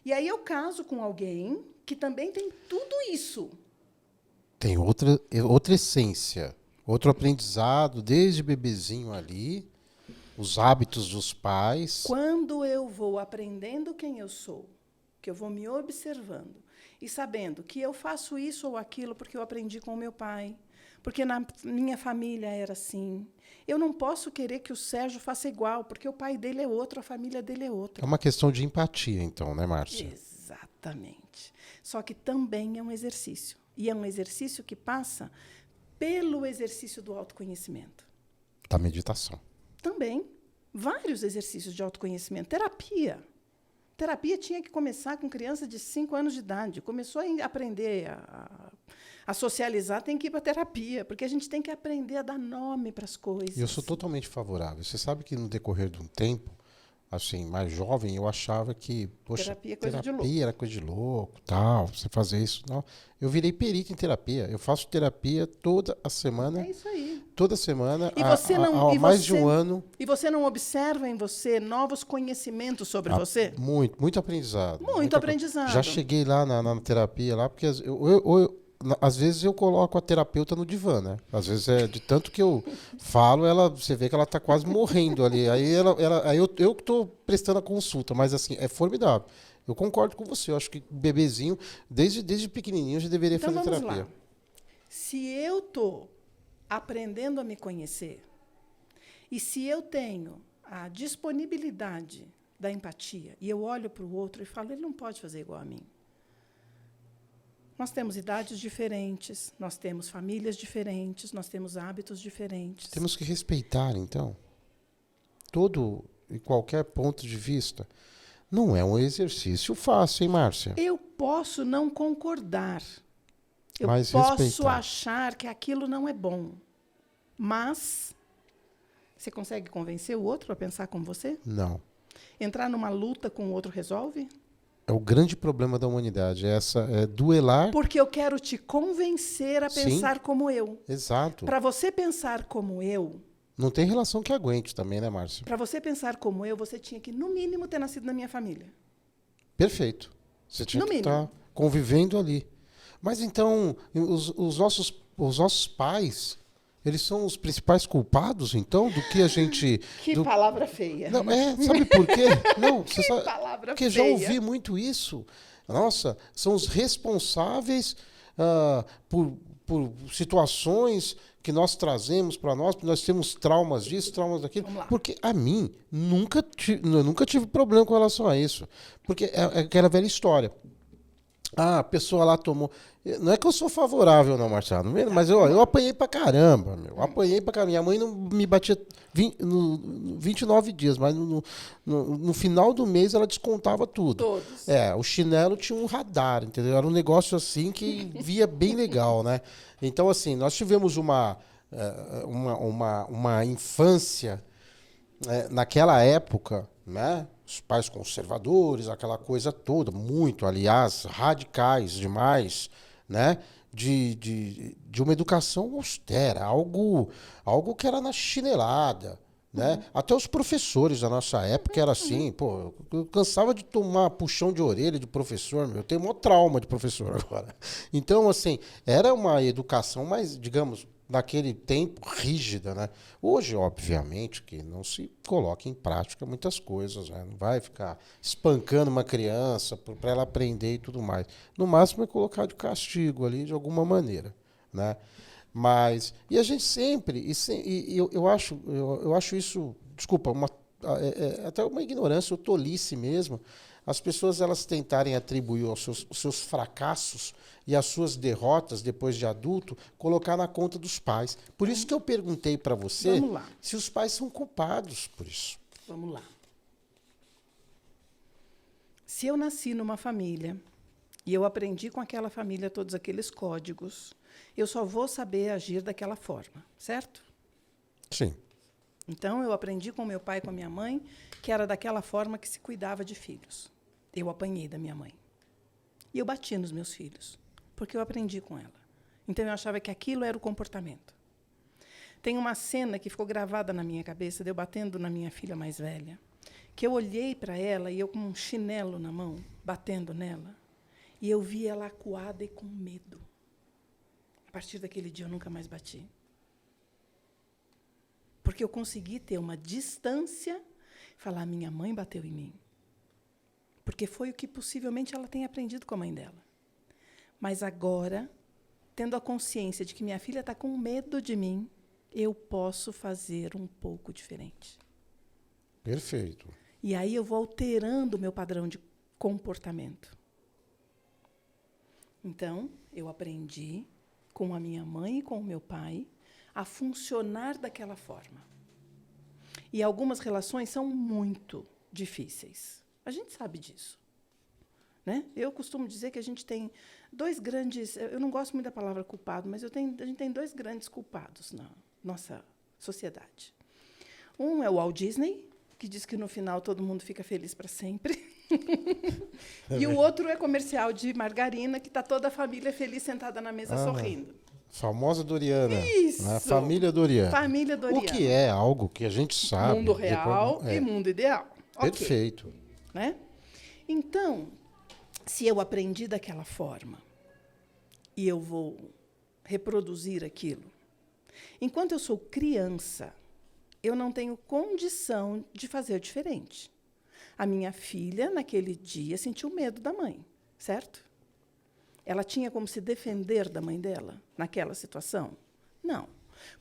E aí eu caso com alguém que também tem tudo isso. Tem outra essência, outro aprendizado, desde bebezinho ali, os hábitos dos pais. Quando eu vou aprendendo quem eu sou, que eu vou me observando, e sabendo que eu faço isso ou aquilo porque eu aprendi com o meu pai, porque na minha família era assim. Eu não posso querer que o Sérgio faça igual, porque o pai dele é outro, a família dele é outra. É uma questão de empatia, então, né, Márcia? Exatamente. Só que também é um exercício. E é um exercício que passa pelo exercício do autoconhecimento. Da meditação. Também. Vários exercícios de autoconhecimento. Terapia. Terapia tinha que começar com criança de 5 anos de idade. Começou a aprender a socializar, tem que ir para a terapia, porque a gente tem que aprender a dar nome para as coisas. E eu sou totalmente favorável. Você sabe que no decorrer de um tempo, assim, mais jovem, eu achava que, poxa, Terapia é coisa de louco. terapia era coisa de louco, tal, você fazer isso. Não. Eu virei perito em terapia. Eu faço terapia toda a semana. É isso aí. Toda semana, E você não, há mais de um ano. E você não observa em você novos conhecimentos sobre você? Muito aprendizado. Muito aprendizado. Já cheguei lá na terapia, lá, porque às vezes eu coloco a terapeuta no divã, né? Às vezes é de tanto que eu falo, você vê que ela está quase morrendo ali. Aí eu que estou prestando a consulta, mas assim, é formidável. Eu concordo com você, eu acho que bebezinho, desde pequenininho, já deveria Então, fazer vamos terapia. lá. Se eu estou aprendendo a me conhecer, e se eu tenho a disponibilidade da empatia, e eu olho para o outro e falo, ele não pode fazer igual a mim. Nós temos idades diferentes, nós temos famílias diferentes, nós temos hábitos diferentes. Temos que respeitar, então, todo e qualquer ponto de vista. Não é um exercício fácil, hein, Márcia? Eu posso não concordar. Eu Mas posso respeitar. achar que aquilo não é bom. Mas você consegue convencer o outro a pensar como você? Não. Entrar numa luta com o outro resolve? É o grande problema da humanidade, é duelar. Porque eu quero te convencer a Sim. pensar como eu. Exato. Para você pensar como eu, Não tem relação que aguente também, né, Márcia? para você pensar como eu, você tinha que, no mínimo, ter nascido na minha família. Perfeito. Você tinha No que mínimo. estar convivendo ali. Mas então, os nossos pais, eles são os principais culpados, então, do que a gente. Que Do, palavra feia. não, sabe por quê? Não, você Que sabe. palavra Porque já ouvi feia. muito isso. Nossa, são os responsáveis por situações que nós trazemos para nós, porque nós temos traumas disso, traumas daquilo. Vamos lá. Porque a mim, eu nunca tive problema com relação a isso. Porque é aquela velha história. Ah, a pessoa lá tomou. Não é que eu sou favorável, não, Marcelo, mas eu apanhei pra caramba, meu. Apanhei pra caramba. Minha mãe não me batia 29 dias, mas no final do mês ela descontava tudo. Todos. O chinelo tinha um radar, entendeu? Era um negócio assim que via bem legal, né? Então, assim, nós tivemos uma infância naquela época, né? Os pais conservadores, aquela coisa toda, muito, aliás, radicais demais, né? De uma educação austera, algo que era na chinelada, né? Até os professores da nossa época era assim, pô, eu cansava de tomar puxão de orelha de professor, meu, eu tenho maior trauma de professor agora. Então, assim, era uma educação mais, digamos, naquele tempo rígida, né? Hoje, obviamente, que não se coloca em prática muitas coisas, né? Não vai ficar espancando uma criança para ela aprender e tudo mais. No máximo é colocar de castigo ali de alguma maneira, né? Mas e a gente sempre e eu acho isso, desculpa, até uma ignorância ou tolice mesmo. As pessoas elas tentarem atribuir os seus fracassos e as suas derrotas depois de adulto, colocar na conta dos pais. Por isso que eu perguntei para você Vamos lá. se os pais são culpados por isso. Vamos lá. Se eu nasci numa família e eu aprendi com aquela família todos aqueles códigos, eu só vou saber agir daquela forma, certo? Sim. Então, eu aprendi com meu pai e com a minha mãe que era daquela forma que se cuidava de filhos. Eu apanhei da minha mãe. E eu bati nos meus filhos, porque eu aprendi com ela. Então, eu achava que aquilo era o comportamento. Tem uma cena que ficou gravada na minha cabeça, de eu batendo na minha filha mais velha, que eu olhei para ela e eu com um chinelo na mão, batendo nela, e eu vi ela acuada e com medo. A partir daquele dia, eu nunca mais bati. Porque eu consegui ter uma distância e falar, minha mãe bateu em mim. Porque foi o que possivelmente ela tenha aprendido com a mãe dela. Mas agora, tendo a consciência de que minha filha está com medo de mim, eu posso fazer um pouco diferente. Perfeito. E aí eu vou alterando o meu padrão de comportamento. Então, eu aprendi com a minha mãe e com o meu pai a funcionar daquela forma. E algumas relações são muito difíceis. A gente sabe disso. Né? Eu costumo dizer que a gente tem dois grandes... Eu não gosto muito da palavra culpado, mas a gente tem dois grandes culpados na nossa sociedade. Um é o Walt Disney, que diz que no final todo mundo fica feliz para sempre. E o outro é comercial de margarina, que está toda a família feliz sentada na mesa sorrindo. Famosa Doriana. Isso. Né? Família Doriana. Família Doriana. O que é algo que a gente sabe. Mundo real e mundo ideal. Perfeito. Okay. Né? Então, se eu aprendi daquela forma e eu vou reproduzir aquilo, enquanto eu sou criança, eu não tenho condição de fazer diferente. A minha filha, naquele dia, sentiu medo da mãe, certo? Ela tinha como se defender da mãe dela naquela situação? Não.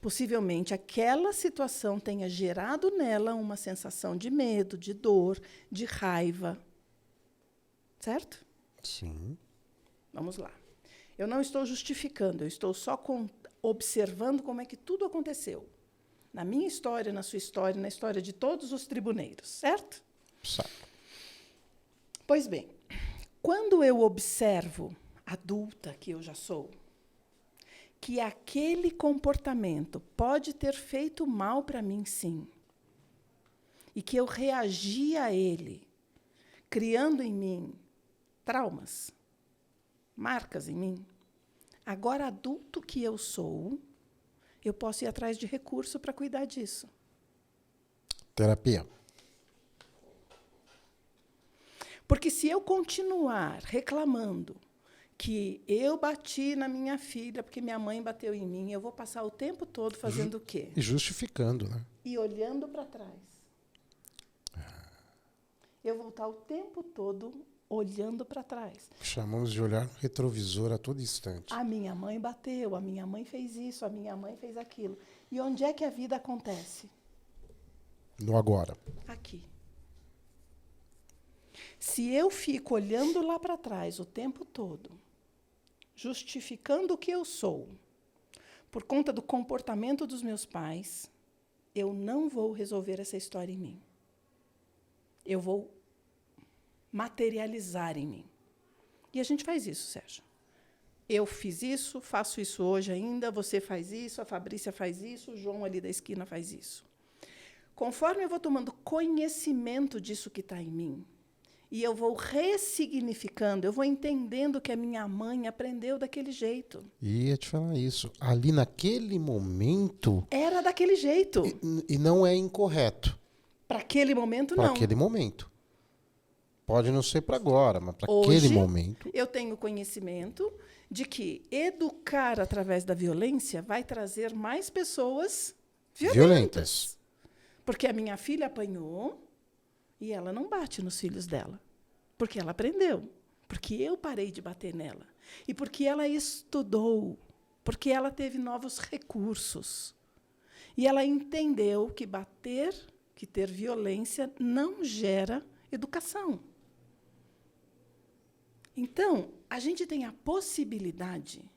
Possivelmente, aquela situação tenha gerado nela uma sensação de medo, de dor, de raiva. Certo? Sim. Vamos lá. Eu não estou justificando, eu estou só observando como é que tudo aconteceu. Na minha história, na sua história, na história de todos os tribuneiros, certo? Certo. Pois bem, quando eu observo, adulta que eu já sou, que aquele comportamento pode ter feito mal para mim, sim, e que eu reagi a ele, criando em mim traumas, marcas em mim, agora, adulto que eu sou, eu posso ir atrás de recurso para cuidar disso. Terapia. Porque se eu continuar reclamando que eu bati na minha filha porque minha mãe bateu em mim, eu vou passar o tempo todo fazendo o quê? E justificando, né? E olhando para trás. Eu vou estar o tempo todo olhando para trás. Chamamos de olhar no retrovisor a todo instante. A minha mãe bateu, a minha mãe fez isso, a minha mãe fez aquilo. E onde é que a vida acontece? No agora. Aqui. Se eu fico olhando lá para trás o tempo todo, justificando o que eu sou, por conta do comportamento dos meus pais, eu não vou resolver essa história em mim. Eu vou materializar em mim. E a gente faz isso, Sérgio. Eu fiz isso, faço isso hoje ainda, você faz isso, a Fabrícia faz isso, o João ali da esquina faz isso. Conforme eu vou tomando conhecimento disso que está em mim, e eu vou ressignificando, eu vou entendendo que a minha mãe aprendeu daquele jeito. E ia te falar isso. Ali naquele momento. Era daquele jeito. E não é incorreto. Para aquele momento, Para não. aquele momento. Pode não ser para agora, mas para Hoje, aquele momento. Eu tenho conhecimento de que educar através da violência vai trazer mais pessoas violentas. Porque a minha filha apanhou e ela não bate nos filhos dela. Porque ela aprendeu. Porque eu parei de bater nela. E porque ela estudou. Porque ela teve novos recursos. E ela entendeu que bater, que ter violência, não gera educação. Então, a gente tem a possibilidade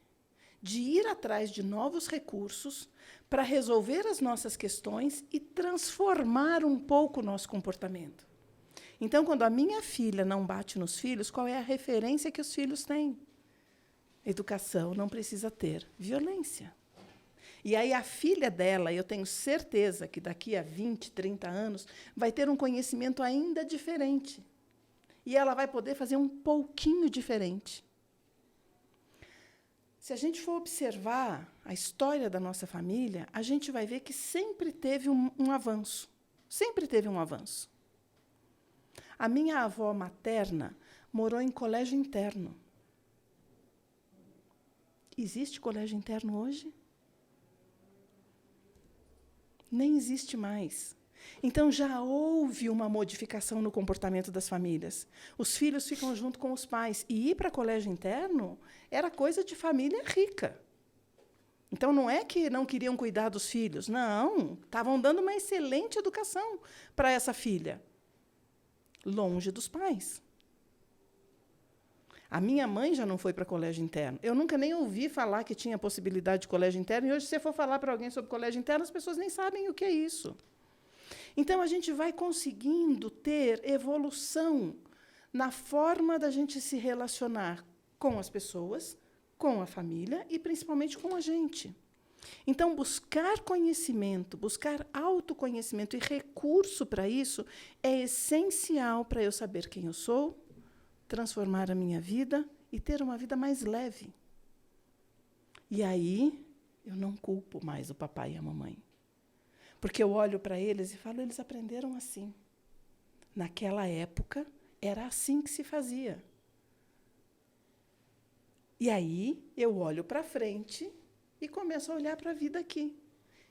de ir atrás de novos recursos para resolver as nossas questões e transformar um pouco o nosso comportamento. Então, quando a minha filha não bate nos filhos, qual é a referência que os filhos têm? Educação não precisa ter violência. E aí a filha dela, eu tenho certeza que daqui a 20, 30 anos, vai ter um conhecimento ainda diferente. E ela vai poder fazer um pouquinho diferente. Se a gente for observar a história da nossa família, a gente vai ver que sempre teve um avanço. Sempre teve um avanço. A minha avó materna morou em colégio interno. Existe colégio interno hoje? Nem existe mais. Então, já houve uma modificação no comportamento das famílias. Os filhos ficam junto com os pais. E ir para colégio interno era coisa de família rica. Então, não é que não queriam cuidar dos filhos. Não, estavam dando uma excelente educação para essa filha. Longe dos pais. A minha mãe já não foi para colégio interno. Eu nunca nem ouvi falar que tinha possibilidade de colégio interno. E hoje, se você for falar para alguém sobre colégio interno, as pessoas nem sabem o que é isso. Então, a gente vai conseguindo ter evolução na forma da gente se relacionar com as pessoas, com a família e, principalmente, com a gente. Então, buscar conhecimento, buscar autoconhecimento e recurso para isso é essencial para eu saber quem eu sou, transformar a minha vida e ter uma vida mais leve. E aí, eu não culpo mais o papai e a mamãe. Porque eu olho para eles e falo, eles aprenderam assim. Naquela época, era assim que se fazia. E aí, eu olho para frente e começo a olhar para a vida aqui.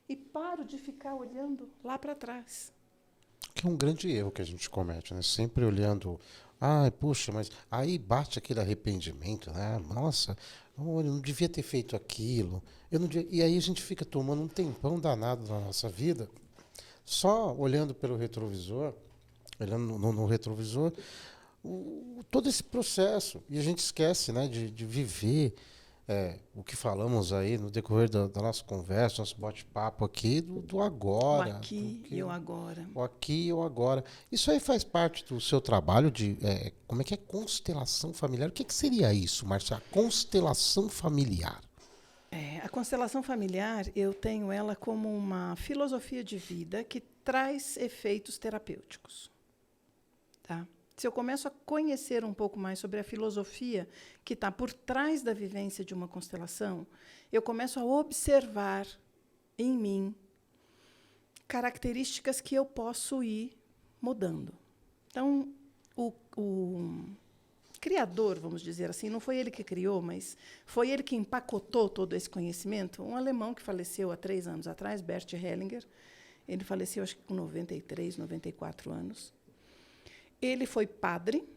E paro de ficar olhando lá para trás. Que é um grande erro que a gente comete, né? Sempre olhando, puxa, mas aí bate aquele arrependimento, né? Nossa, eu não devia ter feito aquilo. Eu não devia... E aí a gente fica tomando um tempão danado na nossa vida, só olhando pelo retrovisor, olhando no retrovisor, todo esse processo. E a gente esquece, né, de viver o que falamos aí no decorrer da nossa conversa, nosso bate-papo aqui, do agora. O aqui e o agora. O aqui e o agora. Isso aí faz parte do seu trabalho de... como é que é constelação familiar? O que seria isso, Márcia? Constelação familiar. A constelação familiar, eu tenho ela como uma filosofia de vida que traz efeitos terapêuticos. Tá? Se eu começo a conhecer um pouco mais sobre a filosofia que está por trás da vivência de uma constelação, eu começo a observar em mim características que eu posso ir mudando. Então, o criador, vamos dizer assim, não foi ele que criou, mas foi ele que empacotou todo esse conhecimento. Um alemão que faleceu há 3 anos atrás, Bert Hellinger, ele faleceu acho que com 93, 94 anos. Ele foi padre,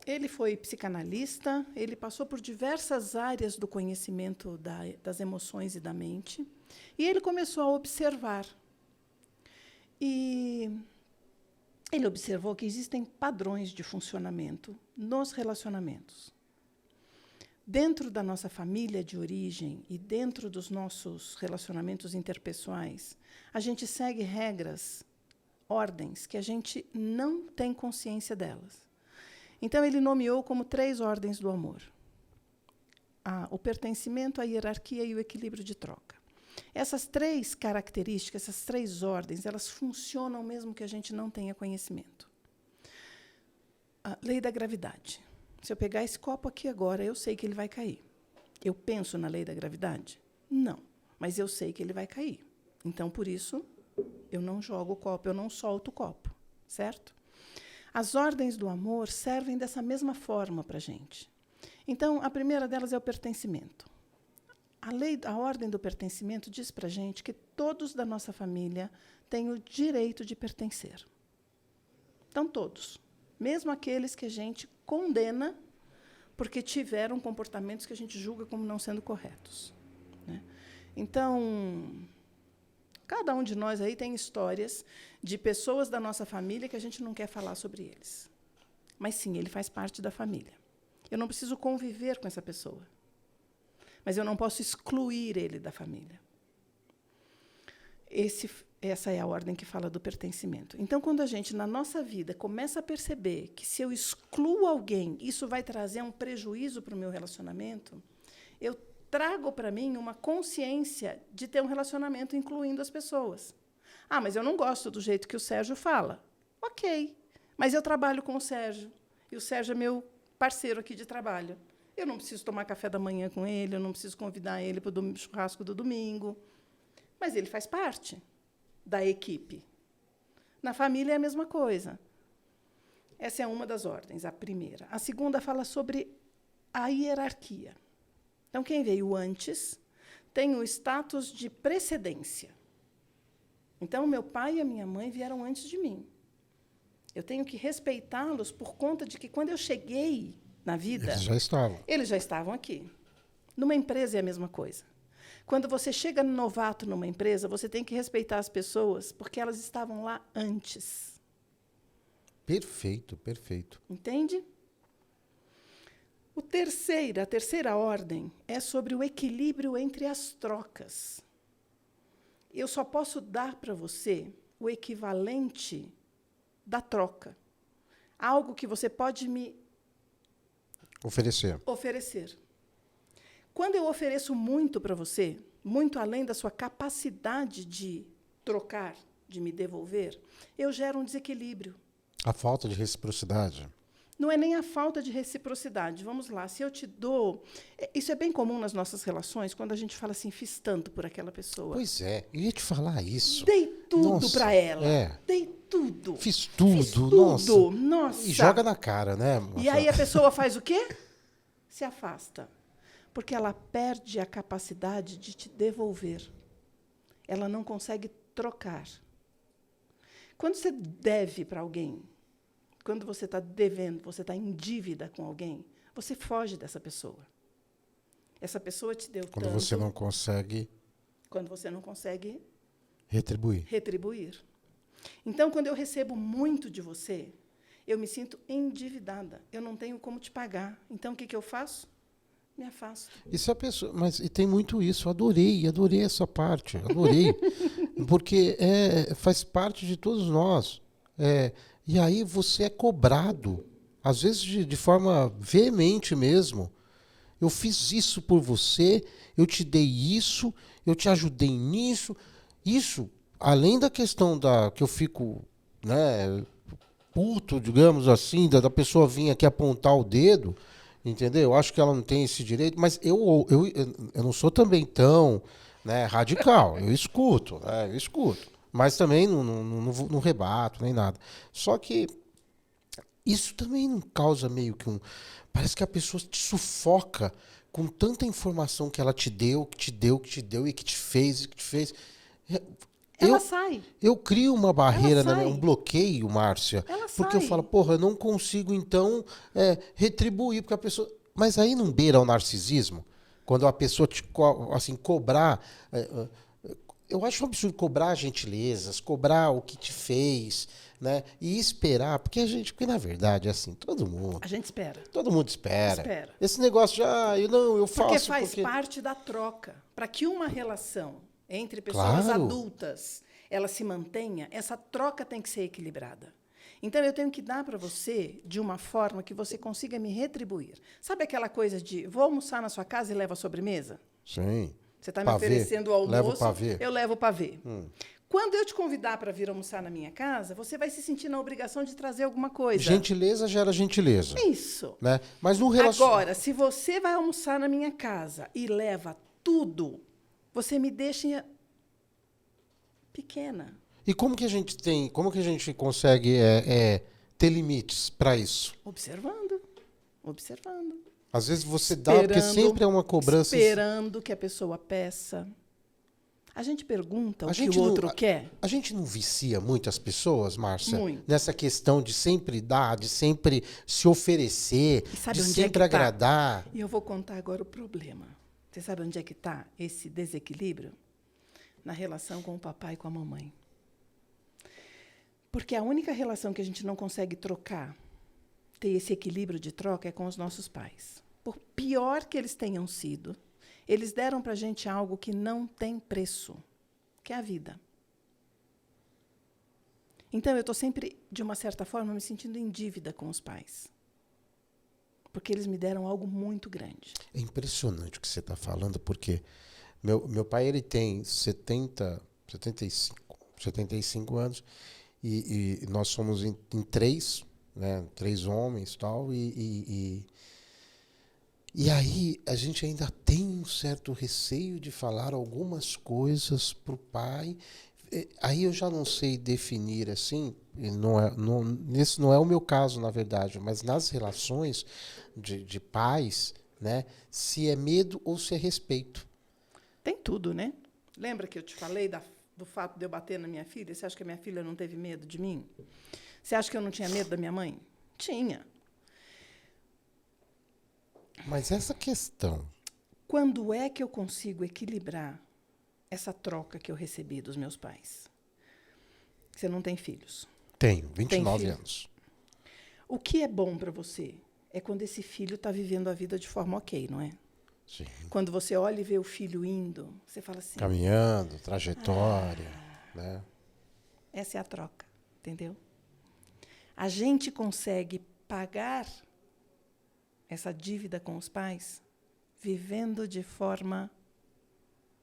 ele foi psicanalista, ele passou por diversas áreas do conhecimento das emoções e da mente, e ele começou a observar. E ele observou que existem padrões de funcionamento nos relacionamentos. Dentro da nossa família de origem e dentro dos nossos relacionamentos interpessoais, a gente segue regras, ordens, que a gente não tem consciência delas. Então, ele nomeou como 3 ordens do amor: o pertencimento, a hierarquia e o equilíbrio de troca. Essas 3 características, essas 3 ordens, elas funcionam mesmo que a gente não tenha conhecimento. A lei da gravidade. Se eu pegar esse copo aqui agora, eu sei que ele vai cair. Eu penso na lei da gravidade? Não, mas eu sei que ele vai cair. Então, por isso, eu não jogo o copo, eu não solto o copo, certo? As ordens do amor servem dessa mesma forma para a gente. Então, a primeira delas é o pertencimento. A ordem do pertencimento diz para a gente que todos da nossa família têm o direito de pertencer. Então, todos. Mesmo aqueles que a gente condena porque tiveram comportamentos que a gente julga como não sendo corretos, né? Então, cada um de nós aí tem histórias de pessoas da nossa família que a gente não quer falar sobre eles. Mas, sim, ele faz parte da família. Eu não preciso conviver com essa pessoa, mas eu não posso excluir ele da família. Essa é a ordem que fala do pertencimento. Então, quando a gente, na nossa vida, começa a perceber que, se eu excluo alguém, isso vai trazer um prejuízo para o meu relacionamento, eu trago para mim uma consciência de ter um relacionamento incluindo as pessoas. Mas eu não gosto do jeito que o Sérgio fala. Ok, mas eu trabalho com o Sérgio, e o Sérgio é meu parceiro aqui de trabalho. Eu não preciso tomar café da manhã com ele, eu não preciso convidar ele para o churrasco do domingo, mas ele faz parte da equipe. Na família é a mesma coisa. Essa é uma das ordens, a primeira. A segunda fala sobre a hierarquia. Então, quem veio antes tem o status de precedência. Então, meu pai e a minha mãe vieram antes de mim. Eu tenho que respeitá-los por conta de que, quando eu cheguei na vida, eles já estavam aqui. Numa empresa é a mesma coisa. Quando você chega novato numa empresa, você tem que respeitar as pessoas, porque elas estavam lá antes. Perfeito, perfeito. Entende? A terceira ordem é sobre o equilíbrio entre as trocas. Eu só posso dar para você o equivalente da troca. Algo que você pode me oferecer. Quando eu ofereço muito para você, muito além da sua capacidade de trocar, de me devolver, eu gero um desequilíbrio. A falta de reciprocidade. Não é nem a falta de reciprocidade. Vamos lá, se eu te dou... Isso é bem comum nas nossas relações, quando a gente fala assim, fiz tanto por aquela pessoa. Pois é, eu ia te falar isso. Dei tudo para ela. Dei tudo. Fiz tudo. Nossa. E joga na cara, né? E aí a pessoa faz o quê? Se afasta. Porque ela perde a capacidade de te devolver. Ela não consegue trocar. Quando você deve para alguém, quando você está devendo, você está em dívida com alguém, você foge dessa pessoa. Essa pessoa te deu quando você não consegue... Quando você não consegue... Retribuir. Então, quando eu recebo muito de você, eu me sinto endividada. Eu não tenho como te pagar. Então, o que eu faço? Me afasto. E se a pessoa, mas e tem muito isso. Adorei essa parte. Adorei. Porque faz parte de todos nós. E aí você é cobrado, às vezes de forma veemente mesmo. Eu fiz isso por você, eu te dei isso, eu te ajudei nisso. Isso, além da questão que eu fico, né, puto, digamos assim, da pessoa vir aqui apontar o dedo, entendeu? Eu acho que ela não tem esse direito, mas eu não sou também tão, né, radical. Eu escuto. Mas também não rebato, nem nada. Só que isso também não causa meio que um... Parece que a pessoa te sufoca com tanta informação que ela te deu, que te deu, que te deu e que te fez, e que te fez. Ela sai. Eu crio uma barreira, Ela sai. um bloqueio, Márcia, Ela porque eu sai. falo, porra, eu não consigo, então, retribuir, porque a pessoa... Mas aí não beira o narcisismo? Quando a pessoa te assim, cobrar... eu acho um absurdo cobrar gentilezas, cobrar o que te fez, né? E esperar, porque na verdade, assim, todo mundo... A gente espera. Todo mundo espera. Espera. Esse negócio de, eu faço... Porque faz parte da troca. Para que uma relação entre pessoas Claro. adultas ela se mantenha, essa troca tem que ser equilibrada. Então, eu tenho que dar para você de uma forma que você consiga me retribuir. Sabe aquela coisa de, vou almoçar na sua casa e levo a sobremesa? Sim. Você está me oferecendo o almoço, Leva o pavê. eu levo o pavê. Quando eu te convidar para vir almoçar na minha casa, você vai se sentir na obrigação de trazer alguma coisa. Gentileza gera gentileza. Isso. Né? Mas no relacionamento... Agora, se você vai almoçar na minha casa e leva tudo, você me deixa pequena. E como que a gente consegue ter limites para isso? Observando. Observando. Às vezes você dá, porque sempre é uma cobrança... Esperando que a pessoa peça. A gente pergunta o que o outro quer. A gente não vicia muitas pessoas, Márcia? Muito. Nessa questão de sempre dar, de sempre se oferecer, E sabe de onde sempre é que agradar. Tá? E eu vou contar agora o problema. Você sabe onde é que está esse desequilíbrio? Na relação com o papai e com a mamãe. Porque a única relação que a gente não consegue trocar, ter esse equilíbrio de troca, é com os nossos pais. Por pior que eles tenham sido, eles deram para a gente algo que não tem preço, que é a vida. Então, eu estou sempre, de uma certa forma, me sentindo em dívida com os pais. Porque eles me deram algo muito grande. É impressionante o que você está falando, porque meu pai ele tem 75 anos, e nós somos em três, né, 3 homens tal, e aí a gente ainda tem um certo receio de falar algumas coisas para o pai. Aí eu já não sei definir assim, esse não é o meu caso, na verdade, mas nas relações de pais, né, se é medo ou se é respeito. Tem tudo, né? Lembra que eu te falei do fato de eu bater na minha filha? Você acha que a minha filha não teve medo de mim? Você acha que eu não tinha medo da minha mãe? Tinha. Mas essa questão... Quando é que eu consigo equilibrar essa troca que eu recebi dos meus pais? Você não tem filhos. Tenho, 29 anos. O que é bom para você é quando esse filho está vivendo a vida de forma ok, não é? Sim. Quando você olha e vê o filho indo, você fala assim... Caminhando, trajetória, né? Essa é a troca, entendeu? A gente consegue pagar essa dívida com os pais vivendo de forma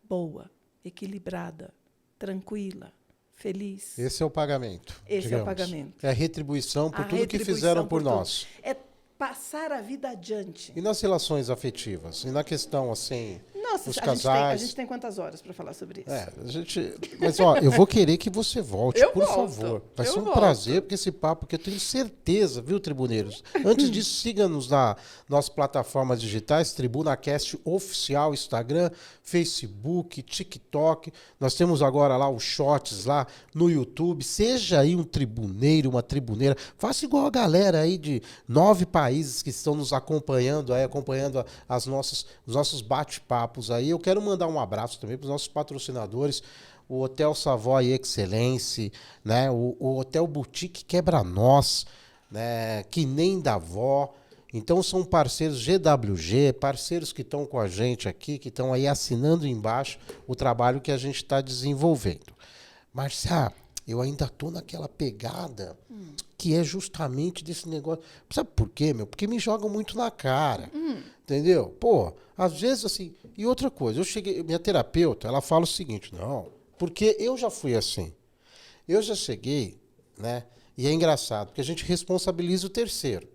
boa, equilibrada, tranquila, feliz. Esse é o pagamento. Esse é o pagamento. É a retribuição por A tudo que retribuição fizeram por tudo. nós. É passar a vida adiante. E nas relações afetivas? E na questão, assim, Nossa, os a casais? gente tem quantas horas para falar sobre isso? Mas, ó, eu vou querer que você volte, Eu por volto, favor. Vai eu ser um volto. prazer, porque esse papo, porque eu tenho certeza, viu, tribuneiros? Antes disso, siga-nos nas nossas plataformas digitais, TribunaCast Oficial, Instagram, Facebook, TikTok. Nós temos agora lá os shorts lá no YouTube. Seja aí um tribuneiro, uma tribuneira. Faça igual a galera aí de 9 países que estão nos acompanhando aí, acompanhando os nossos bate-papos aí. Eu quero mandar um abraço também para os nossos patrocinadores, o Hotel Savoy Excellence, né? O Hotel Boutique Quebra-Nós, né? Que nem da vó. Então são parceiros GWG, parceiros que estão com a gente aqui, que estão aí assinando embaixo o trabalho que a gente está desenvolvendo. Márcia, eu ainda estou naquela pegada que é justamente desse negócio. Sabe por quê, meu? Porque me jogam muito na cara. Entendeu? Pô, às vezes assim... E outra coisa, minha terapeuta, ela fala o seguinte, não, porque eu já fui assim. Eu já cheguei, né? E é engraçado, porque a gente responsabiliza o terceiro.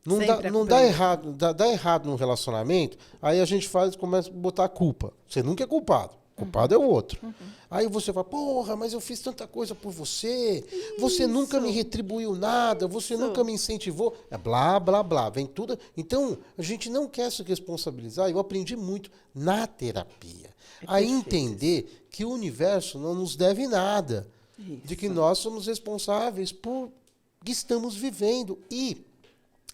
Não dá errado, dá errado no relacionamento, aí a gente começa a botar a culpa. Você nunca é culpado. culpado é o outro. Aí você fala, porra, mas eu fiz tanta coisa por você, você nunca me retribuiu nada, você nunca me incentivou. É blá, blá, blá, vem tudo. Então, a gente não quer se responsabilizar. Eu aprendi muito na terapia a entender que o universo não nos deve nada, de que nós somos responsáveis por que estamos vivendo. E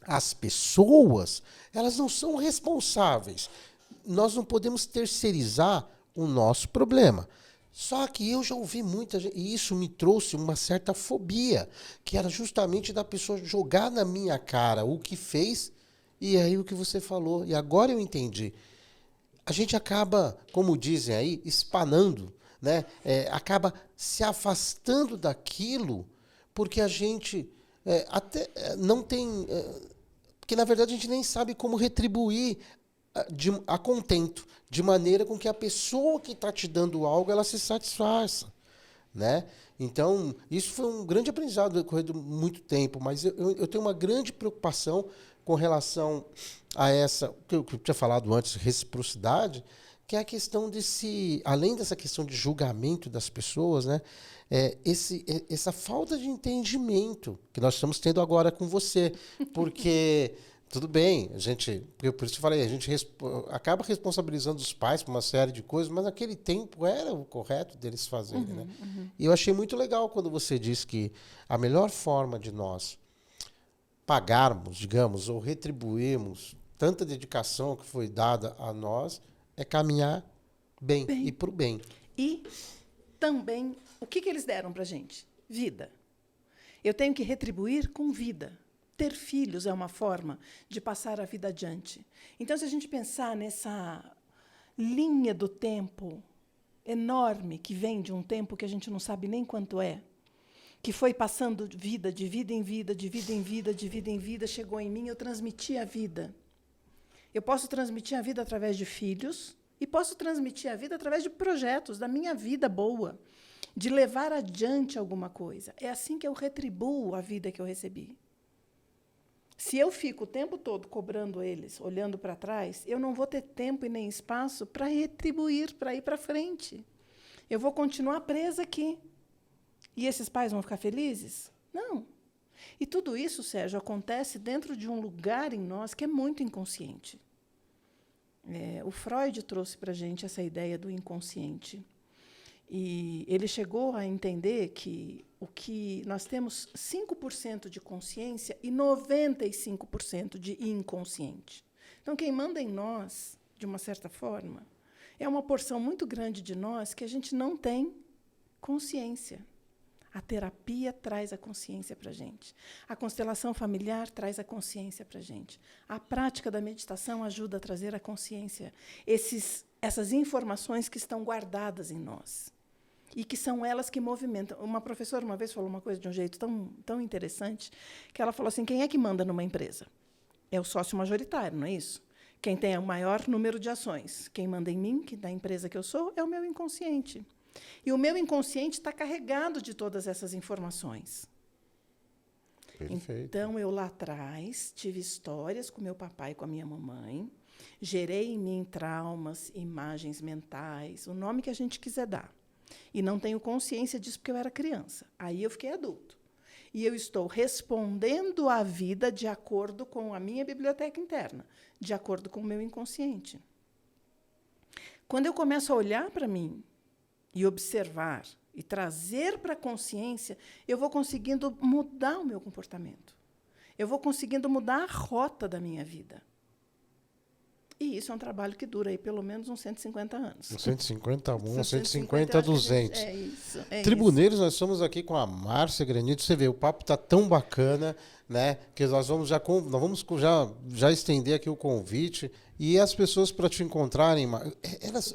as pessoas, elas não são responsáveis. Nós não podemos terceirizar o nosso problema. Só que eu já ouvi muita gente, e isso me trouxe uma certa fobia, que era justamente da pessoa jogar na minha cara o que fez, e aí o que você falou. E agora eu entendi. A gente acaba, como dizem aí, espanando, né? Acaba se afastando daquilo, porque a gente não tem... porque, na verdade, a gente nem sabe como retribuir a contento, de maneira com que a pessoa que está te dando algo, ela se satisfaça, né? Então, isso foi um grande aprendizado decorrido muito tempo, mas eu tenho uma grande preocupação com relação a essa, que eu tinha falado antes, reciprocidade, que é a questão além dessa questão de julgamento das pessoas, né? Essa falta de entendimento que nós estamos tendo agora com você, porque... Tudo bem, por isso que eu falei, a gente acaba responsabilizando os pais por uma série de coisas, mas naquele tempo era o correto deles fazerem, né? E eu achei muito legal quando você disse que a melhor forma de nós pagarmos, digamos, ou retribuirmos tanta dedicação que foi dada a nós é caminhar bem. E para o bem. E também, o que eles deram para a gente? Vida. Eu tenho que retribuir com vida. Ter filhos é uma forma de passar a vida adiante. Então, se a gente pensar nessa linha do tempo enorme que vem de um tempo que a gente não sabe nem quanto é, que foi passando vida, de vida em vida, de vida em vida, de vida em vida, chegou em mim, eu transmiti a vida. Eu posso transmitir a vida através de filhos e posso transmitir a vida através de projetos, da minha vida boa, de levar adiante alguma coisa. É assim que eu retribuo a vida que eu recebi. Se eu fico o tempo todo cobrando eles, olhando para trás, eu não vou ter tempo e nem espaço para retribuir, para ir para frente. Eu vou continuar presa aqui. E esses pais vão ficar felizes? Não. E tudo isso, Sérgio, acontece dentro de um lugar em nós que é muito inconsciente. O Freud trouxe para a gente essa ideia do inconsciente. E ele chegou a entender que nós temos 5% de consciência e 95% de inconsciente. Então, quem manda em nós, de uma certa forma, é uma porção muito grande de nós que a gente não tem consciência. A terapia traz a consciência para a gente. A constelação familiar traz a consciência para a gente. A prática da meditação ajuda a trazer a consciência, essas informações que estão guardadas em nós. E que são elas que movimentam. Uma professora uma vez falou uma coisa de um jeito tão interessante, que ela falou assim, quem é que manda numa empresa? É o sócio majoritário, não é isso? Quem tem o maior número de ações. Quem manda em mim, da empresa que eu sou, é o meu inconsciente. E o meu inconsciente está carregado de todas essas informações. Perfeito. Então, eu lá atrás tive histórias com meu papai e com a minha mamãe, gerei em mim traumas, imagens mentais, o nome que a gente quiser dar. E não tenho consciência disso porque eu era criança. Aí eu fiquei adulto. E eu estou respondendo à vida de acordo com a minha biblioteca interna, de acordo com o meu inconsciente. Quando eu começo a olhar para mim e observar e trazer para a consciência, eu vou conseguindo mudar o meu comportamento. Eu vou conseguindo mudar a rota da minha vida. E isso é um trabalho que dura aí pelo menos uns 150 anos. Uns 150 a 150 a 200. É isso. Tribuneiros, nós estamos aqui com a Márcia Granito. Você vê, o papo está tão bacana, né? Que nós vamos já estender aqui o convite. E as pessoas para te encontrarem,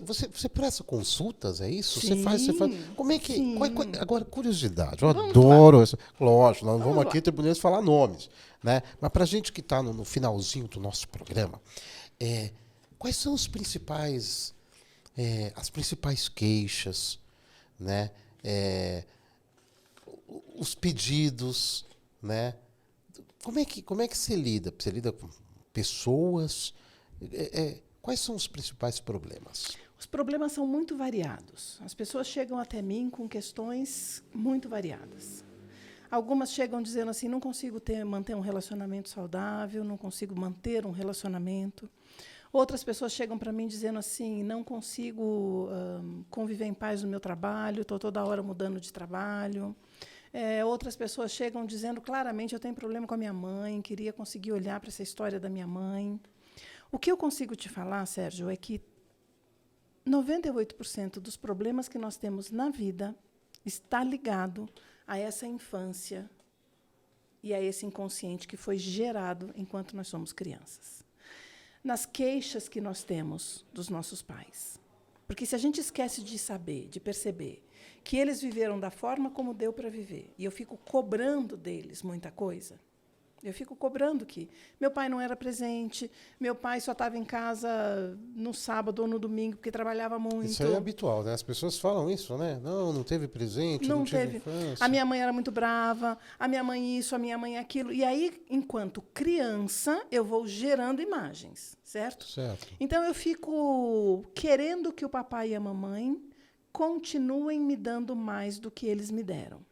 você presta consultas, é isso? Sim, você faz. Como é que. Agora, curiosidade, eu Vamos adoro essa. Lógico, nós vamos lá. aqui, Tribuneiros, falar nomes, né? Mas para a gente que está no finalzinho do nosso programa, quais são as principais queixas, né? Os pedidos, né? Como é que você lida? Você lida com pessoas? Quais são os principais problemas? Os Os problemas são muito variados. As pessoas chegam até mim com questões muito variadas. Algumas chegam dizendo assim, não consigo manter um relacionamento saudável, não consigo manter um relacionamento. Outras pessoas chegam para mim dizendo assim, não consigo conviver em paz no meu trabalho, estou toda hora mudando de trabalho. Outras pessoas chegam dizendo claramente, eu tenho problema com a minha mãe, queria conseguir olhar para essa história da minha mãe. O que eu consigo te falar, Sérgio, é que 98% dos problemas que nós temos na vida está ligado a essa infância e a esse inconsciente que foi gerado enquanto nós somos crianças. Nas queixas que nós temos dos nossos pais. Porque se a gente esquece de saber, de perceber, que eles viveram da forma como deu para viver, e eu fico cobrando deles muita coisa, eu fico cobrando que meu pai não era presente, meu pai só estava em casa no sábado ou no domingo porque trabalhava muito. Isso aí é habitual, né? As pessoas falam isso, né? Não teve presente, não tive infância. A minha mãe era muito brava, a minha mãe isso, a minha mãe aquilo. E aí, enquanto criança, eu vou gerando imagens, certo? Certo. Então, eu fico querendo que o papai e a mamãe continuem me dando mais do que eles me deram.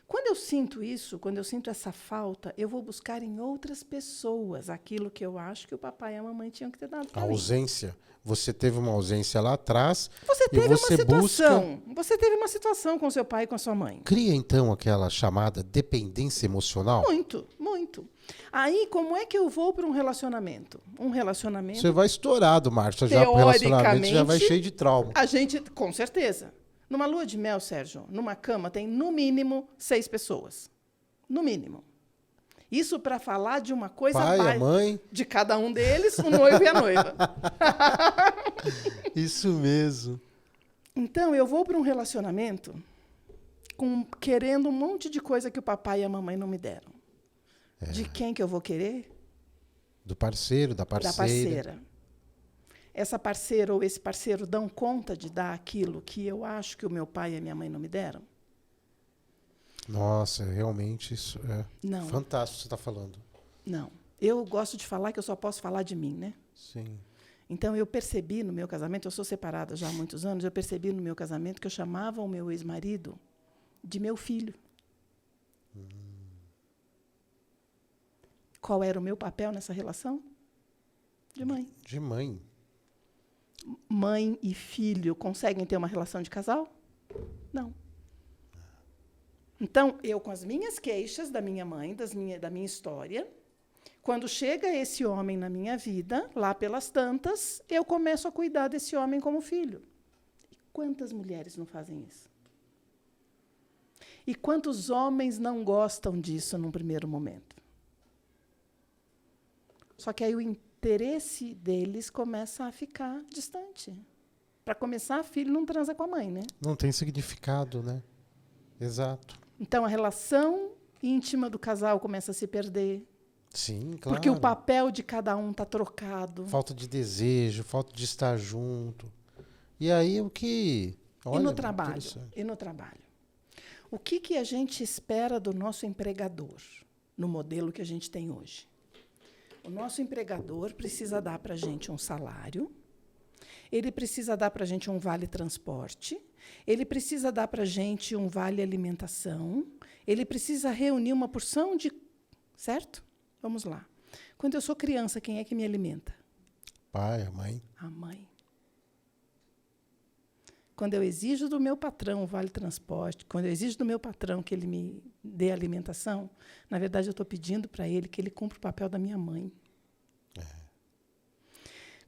Quando eu sinto isso, quando eu sinto essa falta, eu vou buscar em outras pessoas aquilo que eu acho que o papai e a mamãe tinham que ter dado para mim. A ausência. Você teve uma ausência lá atrás. Você teve uma situação. Busca... Você teve uma situação com seu pai e com a sua mãe. Cria, então, aquela chamada dependência emocional? Muito, muito. Aí, como é que eu vou para um relacionamento? Um relacionamento... Você vai estourado, Márcia. Já o relacionamento já vai cheio de trauma. A gente, com certeza. Numa lua de mel, Sérgio, numa cama tem, no mínimo, 6 pessoas. No mínimo. Isso para falar de uma coisa... Pai, a mãe... De cada um deles, o noivo e a noiva. Isso mesmo. Então, eu vou para um relacionamento querendo um monte de coisa que o papai e a mamãe não me deram. De quem que eu vou querer? Do parceiro, da parceira. Da parceira. Essa parceira ou esse parceiro dão conta de dar aquilo que eu acho que o meu pai e a minha mãe não me deram? Nossa, realmente isso é fantástico que você está falando. Não. Eu gosto de falar que eu só posso falar de mim, né? Sim. Então, eu percebi no meu casamento, eu sou separada já há muitos anos, eu percebi no meu casamento que eu chamava o meu ex-marido de meu filho. Qual era o meu papel nessa relação? De mãe. De mãe. Mãe e filho conseguem ter uma relação de casal? Não. Então, eu com as minhas queixas da minha mãe, da minha história, quando chega esse homem na minha vida, lá pelas tantas, eu começo a cuidar desse homem como filho. E quantas mulheres não fazem isso? E quantos homens não gostam disso num primeiro momento? Só que aí o interesse deles começa a ficar distante. Para começar, filho não transa com a mãe, né? Não tem significado, né? Exato. Então, a relação íntima do casal começa a se perder. Sim, claro. Porque o papel de cada um está trocado. Falta de desejo, falta de estar junto. E aí o que... Olha, e no trabalho? E no trabalho? O que a gente espera do nosso empregador, no modelo que a gente tem hoje? O nosso empregador precisa dar para a gente um salário, ele precisa dar para a gente um vale-transporte, ele precisa dar para a gente um vale-alimentação, ele precisa reunir uma porção de... Certo? Vamos lá. Quando eu sou criança, quem é que me alimenta? Pai, a mãe. A mãe. Quando eu exijo do meu patrão o vale-transporte, quando eu exijo do meu patrão que ele me dê alimentação, na verdade, eu estou pedindo para ele que ele cumpra o papel da minha mãe.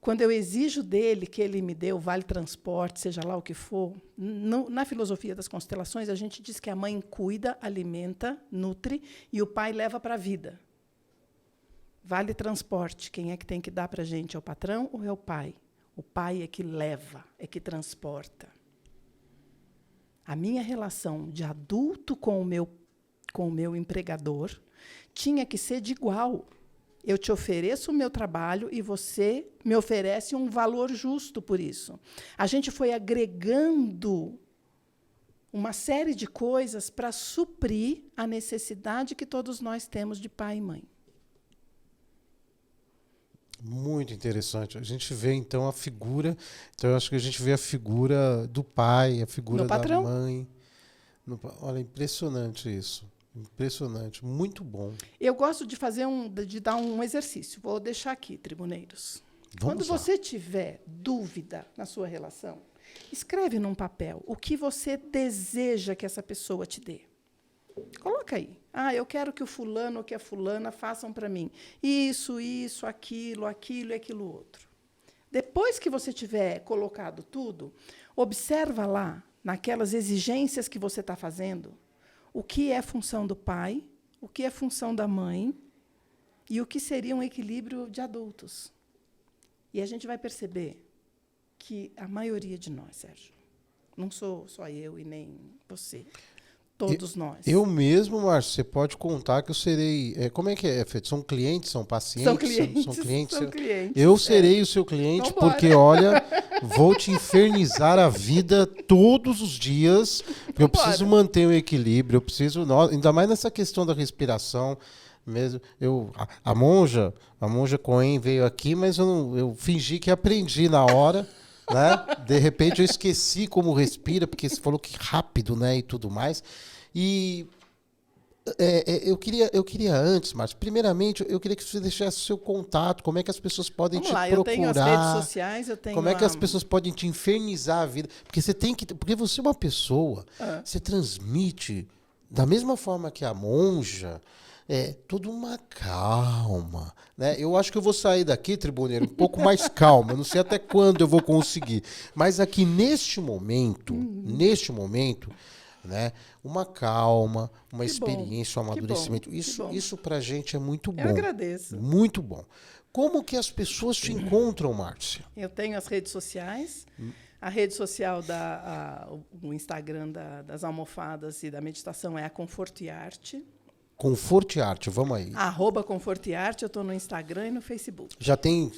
Quando eu exijo dele que ele me dê o vale-transporte, seja lá o que for, na filosofia das constelações, a gente diz que a mãe cuida, alimenta, nutre, e o pai leva para a vida. Vale-transporte, quem é que tem que dar para a gente? É o patrão ou é o pai? O pai é que leva, é que transporta. A minha relação de adulto com o meu empregador tinha que ser de igual. Eu te ofereço o meu trabalho e você me oferece um valor justo por isso. A gente foi agregando uma série de coisas para suprir a necessidade que todos nós temos de pai e mãe. Muito muito interessante. A gente vê, então, a figura... Então, eu acho que a gente vê a figura do pai, a figura da mãe. Olha, impressionante isso. Impressionante. Muito bom. Eu gosto de dar um exercício. Vou deixar aqui, tribuneiros. Quando você tiver dúvida na sua relação, escreve num papel o que você deseja que essa pessoa te dê. Coloca aí. Eu quero que o fulano ou que a fulana façam para mim isso, aquilo e aquilo outro. Depois que você tiver colocado tudo, observa lá, naquelas exigências que você está fazendo, o que é função do pai, o que é função da mãe e o que seria um equilíbrio de adultos. E a gente vai perceber que a maioria de nós, Sérgio, não sou só eu e nem você, todos nós. Eu mesmo, Márcio, você pode contar que eu serei... como é que é, Fê? São clientes, são pacientes? São clientes. Eu serei o seu cliente porque, olha, vou te infernizar a vida todos os dias. Eu preciso manter o equilíbrio, eu preciso... Ainda mais nessa questão da respiração. Mesmo a monja Cohen veio aqui, mas eu fingi que aprendi na hora, né? De repente eu esqueci como respira, porque você falou que rápido, né, e tudo mais. E eu queria antes, Márcio, primeiramente eu queria que você deixasse o seu contato, como é que as pessoas podem te procurar, eu tenho as redes sociais, como é que as pessoas podem te infernizar a vida, porque você é uma pessoa, você transmite da mesma forma que a monja. Toda uma calma, né? Eu acho que eu vou sair daqui, tribuneiro, um pouco mais calma. Não sei até quando eu vou conseguir. Mas aqui, neste momento, né? Uma calma, uma experiência, um amadurecimento. Isso pra gente é muito bom. Eu agradeço. Muito bom. Como que as pessoas te encontram, Márcia? Eu tenho as redes sociais. A rede social, o Instagram das almofadas e da meditação é a Conforto e Arte. Conforto e Arte, vamos aí. Conforto e Arte, eu estou no Instagram e no Facebook. Já tem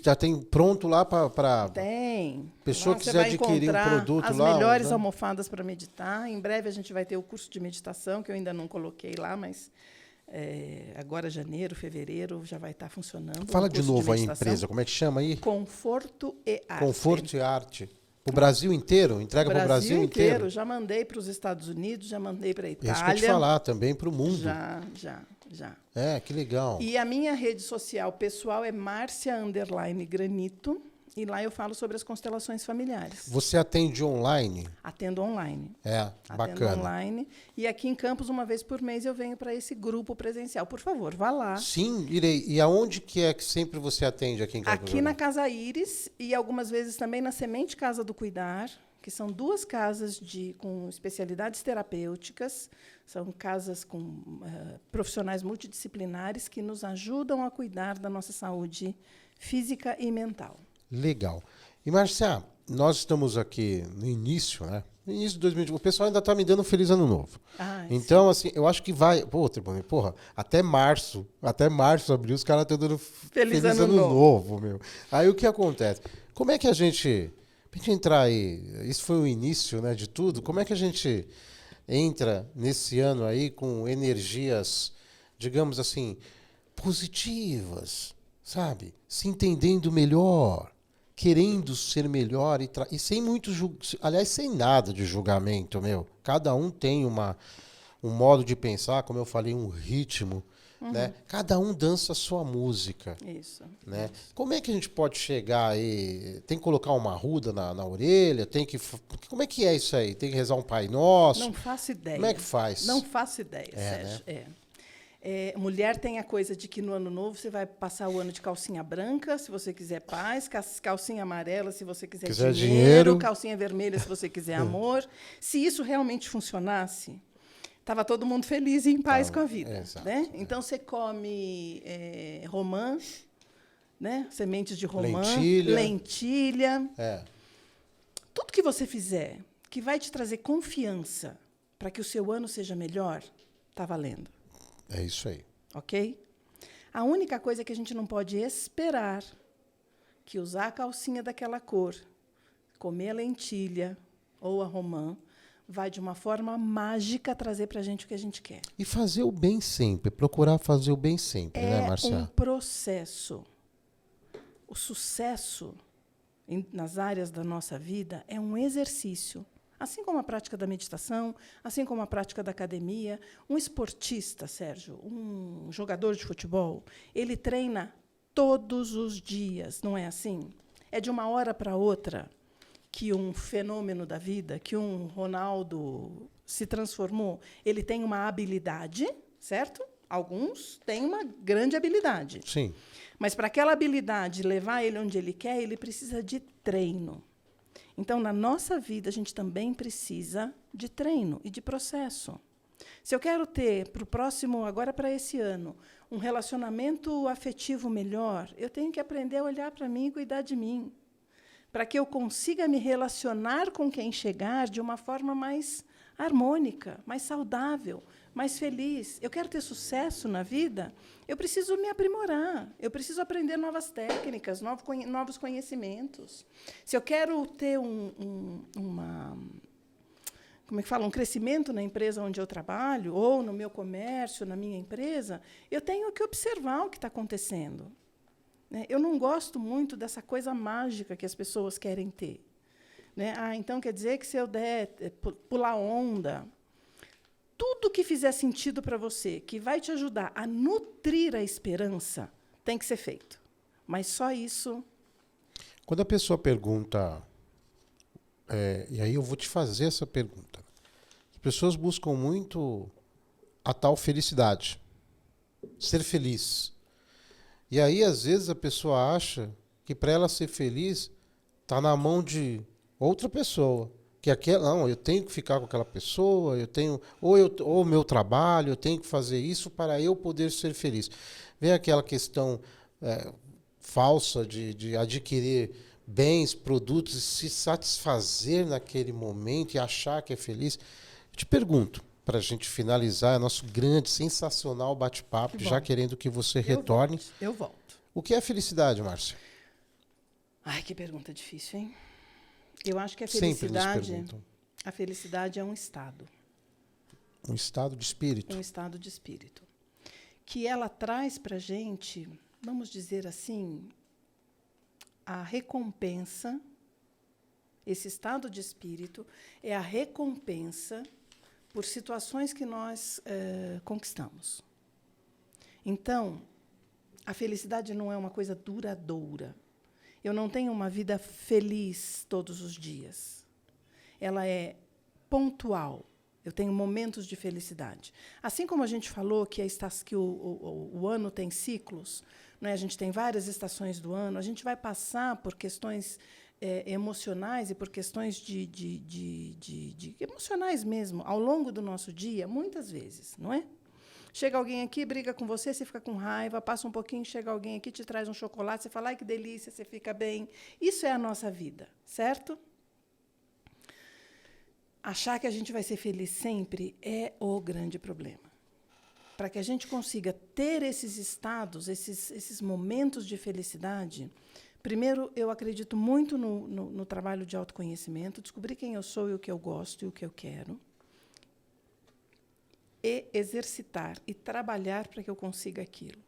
pronto lá para... Tem. Pessoa que quiser adquirir um produto as lá. As melhores almofadas para meditar. Em breve a gente vai ter o curso de meditação, que eu ainda não coloquei lá, mas agora, janeiro, fevereiro, já vai estar funcionando. Fala de novo aí a empresa, como é que chama aí? Conforto e Arte. Conforto e Arte. O Brasil inteiro? Entrega para o Brasil inteiro? Já mandei para os Estados Unidos, já mandei para a Itália. Isso que eu te falar, também para o mundo. Já. Que legal. E a minha rede social pessoal é Marcia_Granito. E lá eu falo sobre as constelações familiares. Você atende online? Atendo online. Bacana. Atendo online. E aqui em Campos, uma vez por mês, eu venho para esse grupo presencial. Por favor, vá lá. Sim, irei. E aonde que é que sempre você atende aqui em Campos? Aqui na Casa Íris e algumas vezes também na Semente Casa do Cuidar, que são 2 casas com especialidades terapêuticas. São casas com profissionais multidisciplinares que nos ajudam a cuidar da nossa saúde física e mental. Legal. E, Márcia, nós estamos aqui no início, né? No início de 2020. O pessoal ainda está me dando um feliz ano novo. Então, assim, eu acho que vai... até março abril, os caras estão dando feliz ano novo, meu. Aí o que acontece? Como é que a gente... Pra gente entrar aí, isso foi o início, né, de tudo, como é que a gente entra nesse ano aí com energias, digamos assim, positivas, sabe? Se entendendo melhor, querendo ser melhor e sem muito aliás, sem nada de julgamento, meu. Cada um tem um modo de pensar, como eu falei, um ritmo, né? Cada um dança a sua música. Isso. Né? Como é que a gente pode chegar aí? Tem que colocar uma arruda na orelha? Como é que é isso aí? Tem que rezar um Pai Nosso? Não faço ideia. Como é que faz? Não faço ideia, Sérgio. Né? Mulher tem a coisa de que no ano novo você vai passar o ano de calcinha branca, se você quiser paz, calcinha amarela, se você quiser dinheiro, calcinha vermelha, se você quiser amor. Se isso realmente funcionasse, estava todo mundo feliz e em paz com a vida. Né? Então, você come romã, né? Sementes de romã, lentilha. Tudo que você fizer que vai te trazer confiança para que o seu ano seja melhor, está valendo. É isso aí. Ok? A única coisa que a gente não pode esperar que usar a calcinha daquela cor, comer a lentilha ou a romã, vai, de uma forma mágica, trazer para a gente o que a gente quer. E fazer o bem sempre, procurar fazer o bem sempre, né, Marcia? É um processo. O sucesso nas áreas da nossa vida é um exercício. Assim como a prática da meditação, assim como a prática da academia. Um esportista, Sérgio, um jogador de futebol, ele treina todos os dias, não é assim? É de uma hora para outra que um fenômeno da vida, que um Ronaldo se transformou. Ele tem uma habilidade, certo? Alguns têm uma grande habilidade. Sim. Mas, para aquela habilidade levar ele onde ele quer, ele precisa de treino. Então, na nossa vida, a gente também precisa de treino e de processo. Se eu quero ter, para o próximo, agora para esse ano, um relacionamento afetivo melhor, eu tenho que aprender a olhar para mim e cuidar de mim, para que eu consiga me relacionar com quem chegar de uma forma mais harmônica, mais saudável, mais feliz. Eu quero ter sucesso na vida, eu preciso me aprimorar, eu preciso aprender novas técnicas, novos conhecimentos. Se eu quero ter como é que fala, um crescimento na empresa onde eu trabalho, ou no meu comércio, na minha empresa, eu tenho que observar o que está acontecendo. Eu não gosto muito dessa coisa mágica que as pessoas querem ter. Então quer dizer que se eu der pular onda, tudo que fizer sentido para você, que vai te ajudar a nutrir a esperança, tem que ser feito. Mas só isso. Quando a pessoa pergunta, e aí eu vou te fazer essa pergunta. As pessoas buscam muito a tal felicidade, ser feliz. E aí, às vezes, a pessoa acha que para ela ser feliz está na mão de outra pessoa. Não, eu tenho que ficar com aquela pessoa, ou o meu trabalho, eu tenho que fazer isso para eu poder ser feliz. Vem aquela questão falsa de adquirir bens, produtos e se satisfazer naquele momento e achar que é feliz. Eu te pergunto, para a gente finalizar nosso grande, sensacional bate-papo, já querendo que você retorne. Eu volto. O que é felicidade, Márcia? Ai, que pergunta difícil, hein? Eu acho que a felicidade é um estado. Um estado de espírito. Um estado de espírito. Que ela traz para a gente, vamos dizer assim, a recompensa. Esse estado de espírito é a recompensa por situações que nós conquistamos. Então, a felicidade não é uma coisa duradoura. Eu não tenho uma vida feliz todos os dias. Ela é pontual. Eu tenho momentos de felicidade. Assim como a gente falou que o ano tem ciclos, né? A gente tem várias estações do ano, a gente vai passar por questões emocionais e por questões emocionais mesmo, ao longo do nosso dia, muitas vezes, não é? Chega alguém aqui, briga com você fica com raiva, passa um pouquinho, chega alguém aqui, te traz um chocolate, você fala, ai, que delícia, você fica bem. Isso é a nossa vida, certo? Achar que a gente vai ser feliz sempre é o grande problema. Para que a gente consiga ter esses estados, esses momentos de felicidade, primeiro, eu acredito muito no trabalho de autoconhecimento, descobrir quem eu sou e o que eu gosto e o que eu quero, e exercitar e trabalhar para que eu consiga aquilo.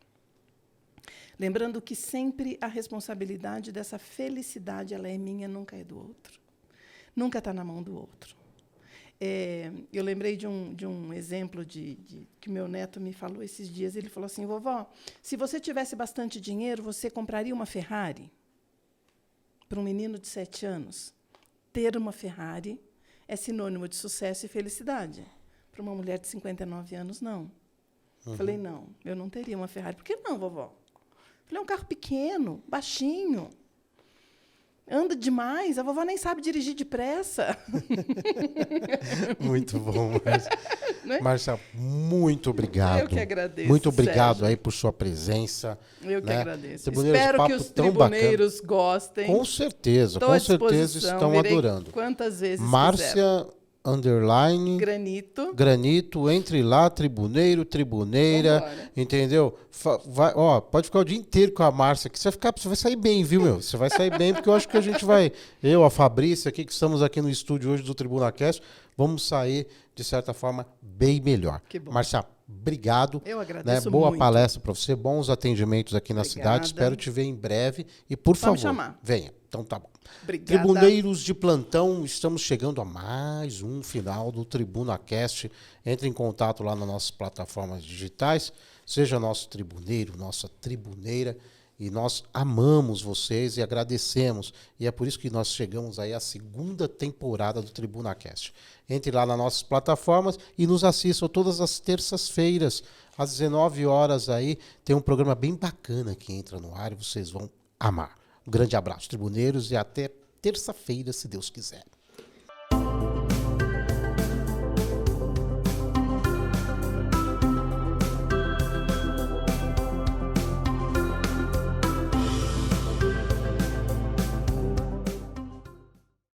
Lembrando que sempre a responsabilidade dessa felicidade ela é minha, nunca é do outro. Nunca está na mão do outro. Eu lembrei de um exemplo que meu neto me falou esses dias. Ele falou assim, vovó, se você tivesse bastante dinheiro, você compraria uma Ferrari? Para um menino de 7 anos, ter uma Ferrari é sinônimo de sucesso e felicidade. Para uma mulher de 59 anos, não. Uhum. Falei, não, eu não teria uma Ferrari. Por que não, vovó? Falei, é um carro pequeno, baixinho. Anda demais, a vovó nem sabe dirigir depressa. Muito bom, Márcia. Né? Márcia, muito obrigado. Eu que agradeço, muito obrigado, Sérgio, aí por sua presença. Eu que agradeço. Tribuneiros, espero que os tribuneiros gostem. Com certeza estão adorando. Quantas vezes Márcia _, Granito, entre lá, tribuneiro, tribuneira, vambora. Entendeu? Pode ficar o dia inteiro com a Márcia aqui, você vai sair bem, viu, meu? Você vai sair bem, porque eu acho que a gente a Fabrícia aqui, que estamos aqui no estúdio hoje do TribunaCast, vamos sair, de certa forma, bem melhor. Que bom. Márcia, Obrigado. Eu agradeço Boa muito. palestra para você, bons atendimentos aqui na cidade. Espero te ver em breve. E, por favor, chamar. venha. Então tá bom. Obrigada. Tribuneiros de plantão, estamos chegando a mais um final do TribunaCast. Entre em contato lá nas nossas plataformas digitais. Seja nosso tribuneiro, nossa tribuneira. E nós amamos vocês e agradecemos. E é por isso que nós chegamos aí à segunda temporada do TribunaCast. Entre lá nas nossas plataformas e nos assistam todas as terças-feiras, às 19 horas aí. Tem um programa bem bacana que entra no ar e vocês vão amar. Um grande abraço, tribuneiros, e até terça-feira, se Deus quiser.